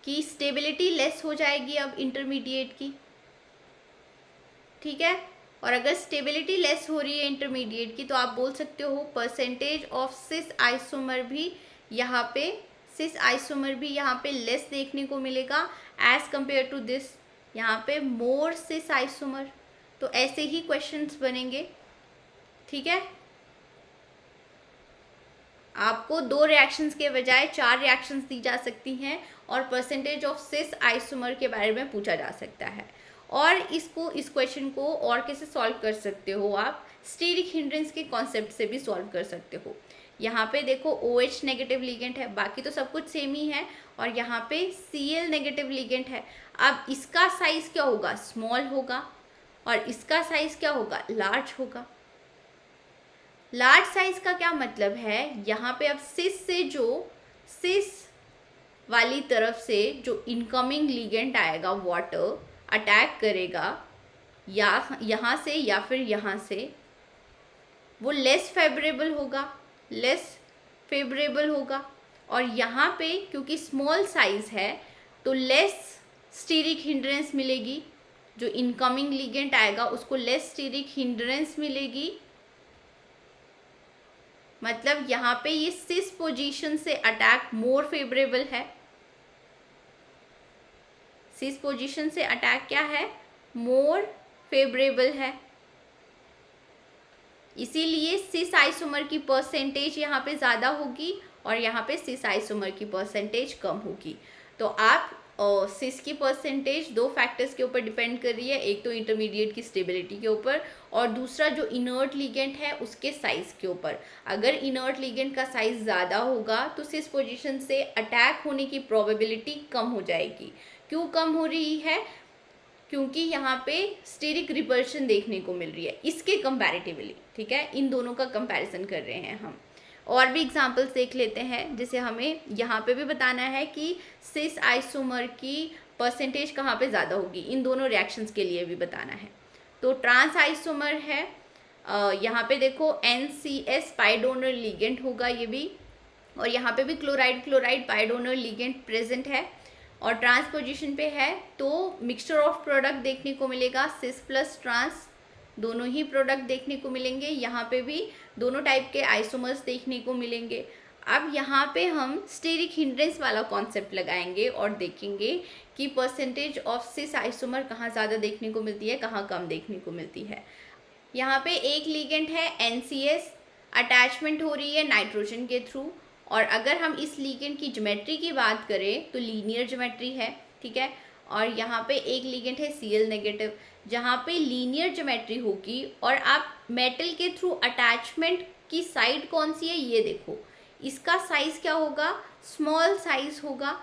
कि स्टेबिलिटी लेस हो जाएगी अब इंटरमीडिएट की। ठीक है, और अगर स्टेबिलिटी लेस हो रही है इंटरमीडिएट की तो आप बोल सकते हो परसेंटेज ऑफ सिस आइसोमर भी यहाँ पे लेस देखने को मिलेगा एज कंपेयर टू दिस, यहाँ पे मोर सिस आइसोमर। तो ऐसे ही क्वेश्चंस बनेंगे। ठीक है, आपको 2 रिएक्शंस के बजाय 4 रिएक्शंस दी जा सकती हैं और परसेंटेज ऑफ सिस आइसोमर के बारे में पूछा जा सकता है। और इस क्वेश्चन को और कैसे सॉल्व कर सकते हो आप, स्टीरिक हिंड्रेंस के कॉन्सेप्ट से भी सॉल्व कर सकते हो। यहाँ पे देखो OH नेगेटिव लिगेंड है, बाकी तो सब कुछ सेम ही है, और यहाँ पे Cl नेगेटिव लिगेंड है। अब इसका साइज क्या होगा, स्मॉल होगा, और इसका साइज क्या होगा, लार्ज होगा। लार्ज साइज का क्या मतलब है, यहाँ पे अब सिस वाली तरफ से जो इनकमिंग लिगेंड आएगा वाटर अटैक करेगा या यहाँ से या फिर यहाँ से, वो लेस फेवरेबल होगा। और यहाँ पे क्योंकि स्मॉल साइज है तो लेस स्टीरिक हिंड्रेंस मिलेगी, जो इनकमिंग लिगेंड आएगा उसको लेस स्टीरिक हिंड्रेंस मिलेगी। मतलब यहाँ पे ये सिस पोजीशन से अटैक मोर फेवरेबल है। सिस पोजीशन से अटैक क्या है, मोर फेवरेबल है। इसीलिए सिस आइसोमर की परसेंटेज यहाँ पे ज़्यादा होगी और यहाँ पे सिस आइसोमर की परसेंटेज कम होगी। तो आप सिस की परसेंटेज 2 फैक्टर्स के ऊपर डिपेंड कर रही है, एक तो इंटरमीडिएट की स्टेबिलिटी के ऊपर और दूसरा जो इनर्ट लिगेंड है उसके साइज के ऊपर। अगर इनर्ट लिगेंड का साइज ज़्यादा होगा तो सिस पोजीशन से अटैक होने की प्रोबेबिलिटी कम हो जाएगी। क्यों कम हो रही है, क्योंकि यहाँ पे स्टेरिक रिपल्शन देखने को मिल रही है इसके कंपैरेटिवली। ठीक है, इन दोनों का कंपैरिजन कर रहे हैं हम। और भी एग्जांपल्स देख लेते हैं, जिसे हमें यहाँ पे भी बताना है कि सिस आइसोमर की परसेंटेज कहाँ पे ज़्यादा होगी, इन दोनों रिएक्शंस के लिए भी बताना है। तो ट्रांस आइसोमर है, यहाँ पे देखो NCS पाई डोनर लिगेंड होगा ये भी, और यहाँ पे भी chloride pi donor ligand present है और ट्रांस पोजीशन पे है, तो मिक्सचर ऑफ प्रोडक्ट देखने को मिलेगा, सिस प्लस ट्रांस दोनों ही प्रोडक्ट देखने को मिलेंगे। यहाँ पे भी दोनों टाइप के आइसोमर्स देखने को मिलेंगे। अब यहाँ पे हम स्टेरिक हिंड्रेंस वाला कॉन्सेप्ट लगाएंगे और देखेंगे कि परसेंटेज ऑफ सिस आइसोमर कहाँ ज़्यादा देखने को मिलती है, कहाँ कम देखने को मिलती है। यहाँ पे एक लिगेंड है NCS, अटैचमेंट हो रही है नाइट्रोजन के थ्रू, और अगर हम इस लिगेंड की ज्योमेट्री की बात करें तो लीनियर ज्योमेट्री है। ठीक है, और यहाँ पे एक लिगेंड है Cl नेगेटिव, जहाँ पे लीनियर ज्योमेट्री होगी। और आप मेटल के थ्रू अटैचमेंट की साइड कौन सी है ये देखो, इसका साइज क्या होगा, स्मॉल साइज होगा।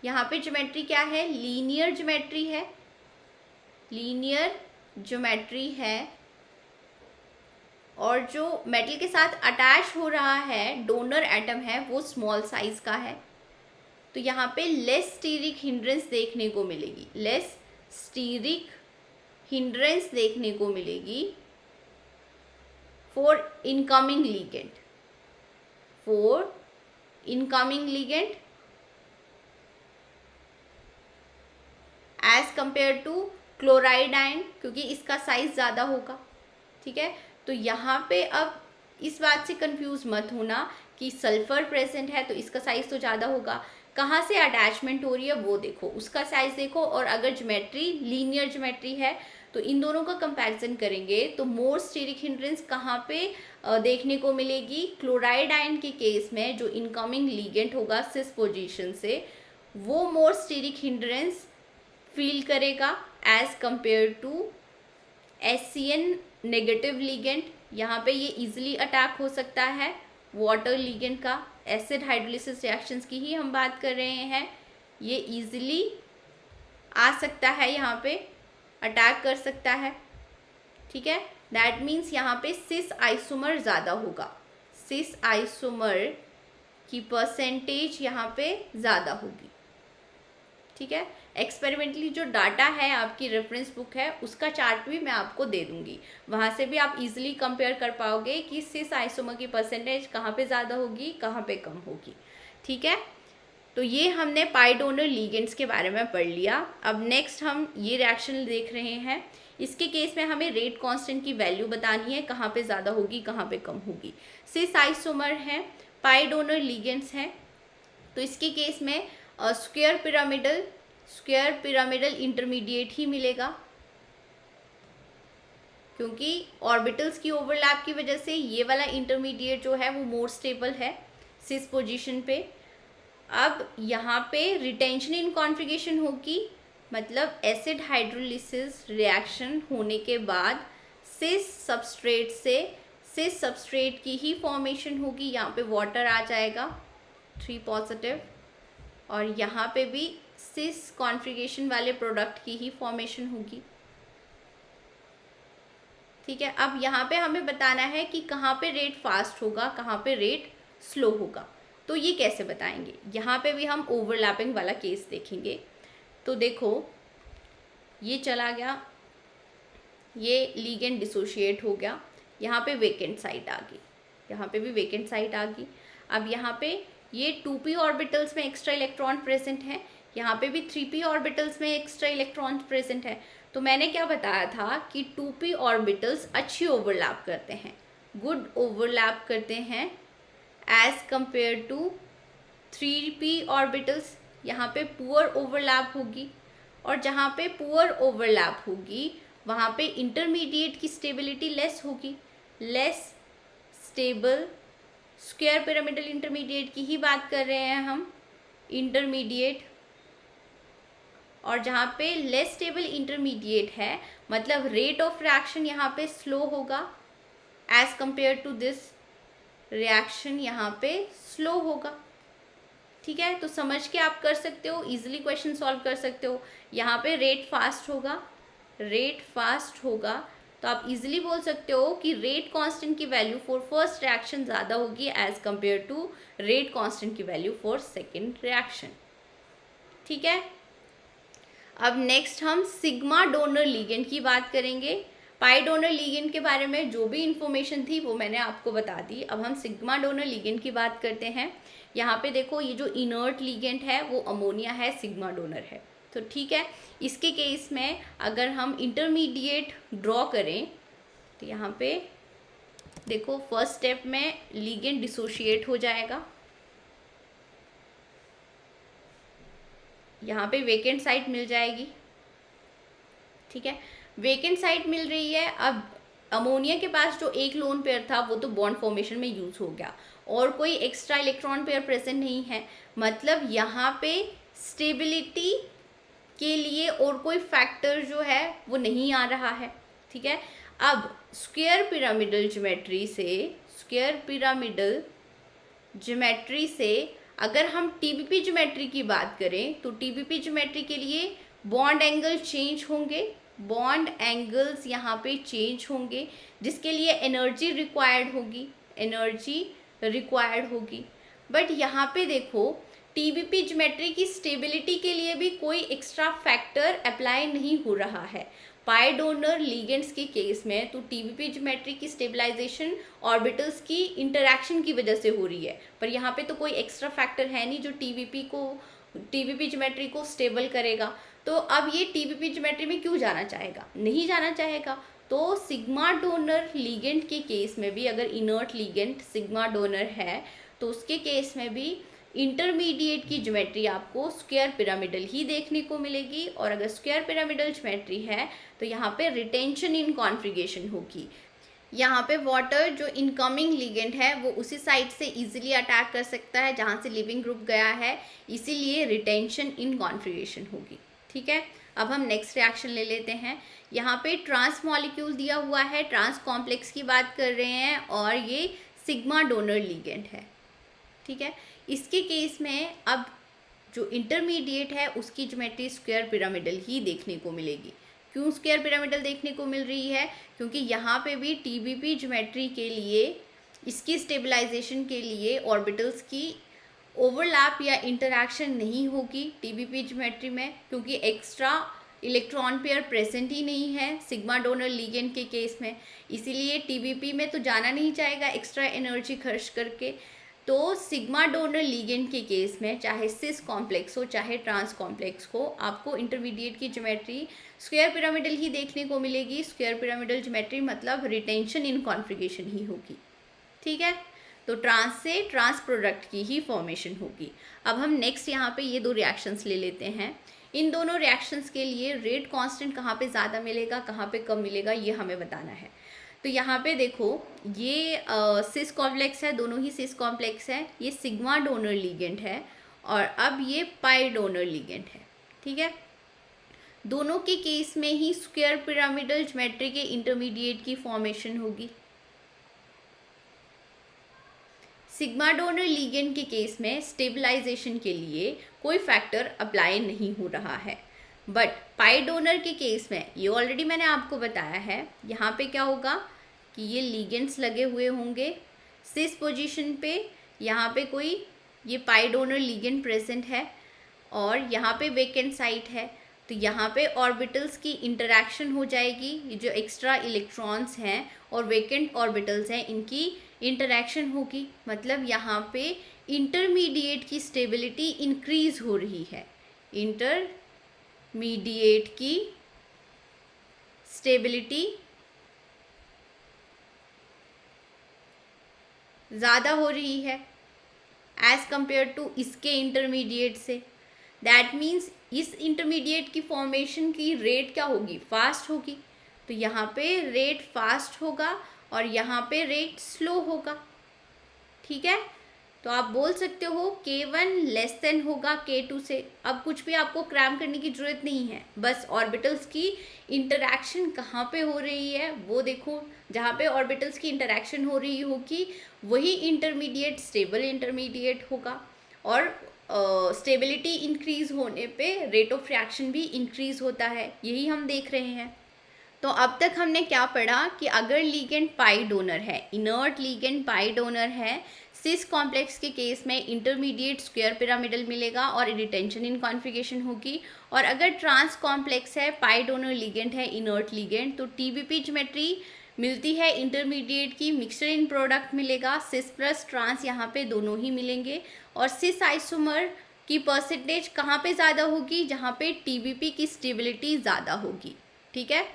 यहाँ पे ज्योमेट्री क्या है, लीनियर ज्योमेट्री है, और जो मेटल के साथ अटैच हो रहा है डोनर एटम है वो स्मॉल साइज का है। तो यहाँ पे लेस स्टीरिक हिंड्रेंस देखने को मिलेगी, लेस स्टीरिक हिंड्रेंस देखने को मिलेगी for incoming ligand, for incoming ligand as compare to chloride ion, क्योंकि इसका साइज ज़्यादा होगा। ठीक है, तो यहाँ पे अब इस बात से कंफ्यूज मत होना कि सल्फर प्रेजेंट है तो इसका साइज तो ज़्यादा होगा, कहाँ से अटैचमेंट हो रही है वो देखो, उसका साइज देखो, और अगर ज्योमेट्री लीनियर ज्योमेट्री है तो इन दोनों का कंपैरिजन करेंगे तो मोर स्टेरिक हिंड्रेंस कहाँ पे देखने को मिलेगी, क्लोराइड आयन के केस में जो इनकमिंग लीगेंट होगा सिस पोजीशन से, वो मोर स्टेरिक हिंड्रेंस फील करेगा as compare to SCN negative ligand. यहाँ पे ये इजीली अटैक हो सकता है वाटर लिगेंड का, एसिड हाइड्रोलिसिस रिएक्शंस की ही हम बात कर रहे हैं, ये इजीली आ सकता है, यहाँ पे अटैक कर सकता है। ठीक है, दैट मीन्स यहाँ पे सिस आइसोमर ज़्यादा होगा, सिस आइसोमर की परसेंटेज यहाँ पे ज़्यादा होगी। ठीक है, एक्सपेरिमेंटली जो डाटा है आपकी रेफरेंस बुक है उसका चार्ट भी मैं आपको दे दूंगी, वहाँ से भी आप इजीली कंपेयर कर पाओगे कि सिस आइसोमर की परसेंटेज कहाँ पे ज़्यादा होगी कहाँ पे कम होगी। ठीक है, तो ये हमने पाई डोनर लिगेंड्स के बारे में पढ़ लिया। अब नेक्स्ट हम ये रिएक्शन देख रहे हैं, इसके केस में हमें रेट कांस्टेंट की वैल्यू बतानी है, कहाँ पे ज़्यादा होगी कहाँ पे कम होगी। सिस आइसोमर है, पाई डोनर लिगेंड्स हैं, तो इसके केस में स्क्वायर पिरामिडल इंटरमीडिएट ही मिलेगा, क्योंकि ऑर्बिटल्स की ओवरलैप की वजह से ये वाला इंटरमीडिएट जो है वो मोर स्टेबल है सिस पोजीशन पे। अब यहाँ पे रिटेंशन इन कॉन्फ़िगरेशन होगी, मतलब एसिड हाइड्रोलिसिस रिएक्शन होने के बाद सिस सब्सट्रेट की ही फॉर्मेशन होगी, यहाँ पे वाटर आ जाएगा 3 पॉजिटिव, और यहाँ पे भी सिस कॉन्फ़िगरेशन वाले प्रोडक्ट की ही फॉर्मेशन होगी। ठीक है, अब यहाँ पे हमें बताना है कि कहाँ पे रेट फास्ट होगा कहाँ पे रेट स्लो होगा, तो ये कैसे बताएंगे। यहाँ पे भी हम ओवरलैपिंग वाला केस देखेंगे। तो देखो ये चला गया, ये लिगेंड डिसोशिएट हो गया, यहाँ पे वेकेंट साइट आ गई, यहाँ पे भी वेकेंट साइट आ गई। अब यहाँ पे ये 2p ऑर्बिटल्स में एक्स्ट्रा इलेक्ट्रॉन प्रेजेंट है, यहाँ पे भी 3p ऑर्बिटल्स में एक्स्ट्रा इलेक्ट्रॉन प्रेजेंट है। तो मैंने क्या बताया था कि 2p ऑर्बिटल्स अच्छी ओवरलैप करते हैं, गुड ओवरलैप करते हैं as compare to 3p orbitals. यहाँ पे पुअर ओवरलैप होगी, और जहाँ पे पुअर ओवरलैप होगी वहाँ पे इंटरमीडिएट की स्टेबिलिटी लेस होगी, less stable square pyramidal intermediate की ही बात कर रहे हैं हम, इंटरमीडिएट। और जहाँ पे लेस स्टेबल इंटरमीडिएट है मतलब रेट ऑफ रिएक्शन यहाँ पे स्लो होगा as compare to this reaction यहाँ पे स्लो होगा। ठीक है, तो समझ के आप कर सकते हो, इजीली क्वेश्चन सॉल्व कर सकते हो। यहाँ पे रेट फास्ट होगा तो आप इजीली बोल सकते हो कि रेट कांस्टेंट की वैल्यू फॉर फर्स्ट रिएक्शन ज़्यादा होगी as compare to rate constant की वैल्यू फॉर सेकेंड रिएक्शन। ठीक है, अब नेक्स्ट हम सिग्मा डोनर लिगेंड की बात करेंगे। पाई डोनर लिगेंड के बारे में जो भी इंफॉर्मेशन थी वो मैंने आपको बता दी। अब हम सिग्मा डोनर लिगेंड की बात करते हैं। यहाँ पे देखो ये जो इनर्ट लिगेंड है वो अमोनिया है, सिग्मा डोनर है। तो ठीक है, इसके केस में अगर हम इंटरमीडिएट ड्रॉ करें तो यहाँ पे देखो फर्स्ट स्टेप में लिगेंड डिसोशिएट हो जाएगा, यहाँ पे वेकेंट साइट मिल जाएगी। ठीक है, वेकेंट साइट मिल रही है। अब अमोनिया के पास जो एक लोन पेयर था वो तो बॉन्ड फॉर्मेशन में यूज हो गया और कोई एक्स्ट्रा इलेक्ट्रॉन पेयर प्रेजेंट नहीं है, मतलब यहाँ पे स्टेबिलिटी के लिए और कोई फैक्टर जो है वो नहीं आ रहा है। ठीक है, अब स्क्वायर पिरामिडल ज्योमेट्री से अगर हम टीबीपी ज्योमेट्री की बात करें तो टीबीपी ज्योमेट्री के लिए बॉन्ड एंगल चेंज होंगे, बॉन्ड एंगल्स यहाँ पे चेंज होंगे, जिसके लिए एनर्जी रिक्वायर्ड होगी। बट यहाँ पे देखो टीबीपी ज्योमेट्री की स्टेबिलिटी के लिए भी कोई एक्स्ट्रा फैक्टर अप्लाई नहीं हो रहा है। पाई डोनर लिगेंड्स के केस में तो टीबीपी ज्योमेट्री की स्टेबलाइजेशन ऑर्बिटल्स की इंटरैक्शन की वजह से हो रही है, पर यहाँ पे तो कोई एक्स्ट्रा फैक्टर है नहीं जो टीबीपी ज्योमेट्री को स्टेबल करेगा। तो अब ये टीबीपी ज्योमेट्री में क्यों जाना चाहेगा? नहीं जाना चाहेगा। तो सिग्मा डोनर लिगेंड के केस में भी अगर इनर्ट लिगेंड सिग्मा डोनर है तो उसके केस में भी इंटरमीडिएट की ज्योमेट्री आपको स्क्वायर पिरामिडल ही देखने को मिलेगी, और अगर स्क्वायर पिरामिडल ज्योमेट्री है तो यहाँ पे रिटेंशन इन कॉन्फ़िगरेशन होगी। यहाँ पे वाटर जो इनकमिंग लिगेंड है वो उसी साइड से इजीली अटैक कर सकता है जहाँ से लिविंग ग्रुप गया है, इसीलिए रिटेंशन इन कॉन्फ़िगरेशन होगी। ठीक है, अब हम नेक्स्ट रिएक्शन ले लेते हैं। यहाँ पे ट्रांस मॉलिक्यूल दिया हुआ है, ट्रांस कॉम्प्लेक्स की बात कर रहे हैं, और ये सिग्मा डोनर लिगेंड है। ठीक है, इसके केस में अब जो इंटरमीडिएट है उसकी ज्योमेट्री स्क्वायर पिरामिडल ही देखने को मिलेगी। क्यों स्क्वायर पिरामिडल देखने को मिल रही है? क्योंकि यहाँ पे भी टीबीपी ज्योमेट्री के लिए, इसकी स्टेबलाइजेशन के लिए ऑर्बिटल्स की ओवरलैप या इंटरैक्शन नहीं होगी टीबीपी ज्योमेट्री में, क्योंकि एक्स्ट्रा इलेक्ट्रॉन पेयर प्रेजेंट ही नहीं है सिग्मा डोनर लिगेंड के केस में, इसीलिए टीबीपी में तो जाना नहीं चाहेगा एक्स्ट्रा एनर्जी खर्च करके। तो सिग्मा डोनर लिगेंड के केस में चाहे सिस कॉम्प्लेक्स हो चाहे ट्रांस कॉम्प्लेक्स हो, आपको इंटरमीडिएट की ज्योमेट्री स्क्वायर पिरामिडल ही देखने को मिलेगी। स्क्वायर पिरामिडल ज्योमेट्री मतलब रिटेंशन इन कॉन्फ़िगरेशन ही होगी। ठीक है, तो ट्रांस से ट्रांस प्रोडक्ट की ही फॉर्मेशन होगी। अब हम नेक्स्ट यहाँ पे ये दो रिएक्शंस ले लेते हैं। इन दोनों रिएक्शंस के लिए रेट कांस्टेंट कहाँ पे ज़्यादा मिलेगा, कहाँ पे कम मिलेगा, ये हमें बताना है। तो यहाँ पे देखो, ये सिस कॉम्प्लेक्स है, दोनों ही सिस कॉम्प्लेक्स है। ये सिग्मा डोनर लिगेंड है और अब ये पाई डोनर लिगेंड है। ठीक है, दोनों के केस में ही स्क्वायर पिरामिडल ज्योमेट्री के इंटरमीडिएट की फॉर्मेशन होगी। सिग्मा डोनर लिगेंड के केस में स्टेबलाइजेशन के लिए कोई फैक्टर अप्लाई नहीं हो रहा है, बट पाई डोनर के केस में ये ऑलरेडी मैंने आपको बताया है। यहाँ पे क्या होगा कि ये लिगेंड्स लगे हुए होंगे सिस पोजीशन पे, यहाँ पे कोई ये पाई डोनर लिगेंड प्रेजेंट है और यहाँ पे वेकेंट साइट है, तो यहाँ पे ऑर्बिटल्स की इंटरैक्शन हो जाएगी। ये जो एक्स्ट्रा इलेक्ट्रॉन्स हैं और वेकेंट ऑर्बिटल्स हैं इनकी इंटरैक्शन होगी, मतलब यहाँ पे इंटरमीडिएट की स्टेबिलिटी इंक्रीज हो रही है। इंटरमीडिएट की स्टेबिलिटी ज़्यादा हो रही है एज़ कंपेयर टू इसके इंटरमीडिएट से। दैट मीन्स इस इंटरमीडिएट की फॉर्मेशन की रेट क्या होगी? फास्ट होगी। तो यहाँ पे रेट फास्ट होगा और यहाँ पे रेट स्लो होगा। ठीक है, तो आप बोल सकते हो K1 लेस देन होगा K2 से। अब कुछ भी आपको क्रैम करने की ज़रूरत नहीं है, बस ऑर्बिटल्स की इंटरैक्शन कहाँ पे हो रही है वो देखो। जहाँ पे ऑर्बिटल्स की इंटरैक्शन हो रही होगी वही इंटरमीडिएट स्टेबल इंटरमीडिएट होगा, और स्टेबिलिटी इंक्रीज होने पे रेट ऑफ रिएक्शन भी इंक्रीज होता है, यही हम देख रहे हैं। तो अब तक हमने क्या पढ़ा कि अगर लिगेंड पाई डोनर है, इनर्ट लिगेंड पाई डोनर है, सिस कॉम्प्लेक्स के केस में इंटरमीडिएट स्क्वायर पिरामिडल मिलेगा और रिटेंशन इन कॉन्फ़िगरेशन होगी। और अगर ट्रांस कॉम्प्लेक्स है, पाई डोनर लिगेंड है, इनर्ट लिगेंड, तो टीबीपी ज्योमेट्री मिलती है इंटरमीडिएट की, मिक्सचर इन प्रोडक्ट मिलेगा। सिस प्लस ट्रांस यहाँ पे दोनों ही मिलेंगे, और सिस आइसोमर की परसेंटेज कहाँ पे ज़्यादा होगी? जहाँ पे टीबीपी की स्टेबिलिटी ज़्यादा होगी। ठीक है,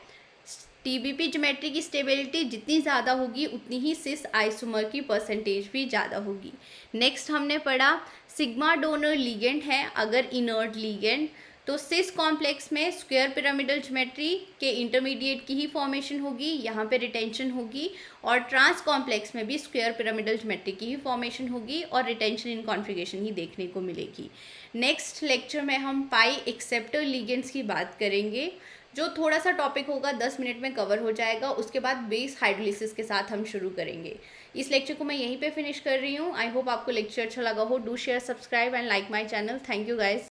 टीबीपी ज्योमेट्री की स्टेबिलिटी जितनी ज़्यादा होगी उतनी ही सिस आइसोमर की परसेंटेज भी ज़्यादा होगी। नेक्स्ट हमने पढ़ा सिग्मा डोनर लिगेंड है अगर इनर्ट लिगेंड, तो सिस कॉम्प्लेक्स में स्क्वायर पिरामिडल ज्योमेट्री के इंटरमीडिएट की ही फॉर्मेशन होगी, यहाँ पे रिटेंशन होगी, और ट्रांस कॉम्प्लेक्स में भी स्क्वायर पिरामिडल ज्योमेट्री की ही फॉर्मेशन होगी और रिटेंशन इन कॉन्फ़िगरेशन ही देखने को मिलेगी। नेक्स्ट लेक्चर में हम पाई एक्सेप्टर लिगेंड्स की बात करेंगे, जो थोड़ा सा टॉपिक होगा, 10 मिनट में कवर हो जाएगा। उसके बाद बेस हाइड्रोलिसिस के साथ हम शुरू करेंगे। इस लेक्चर को मैं यहीं पे फिनिश कर रही हूँ। आई होप आपको लेक्चर अच्छा लगा हो। Do share, subscribe and like my channel. Thank you guys.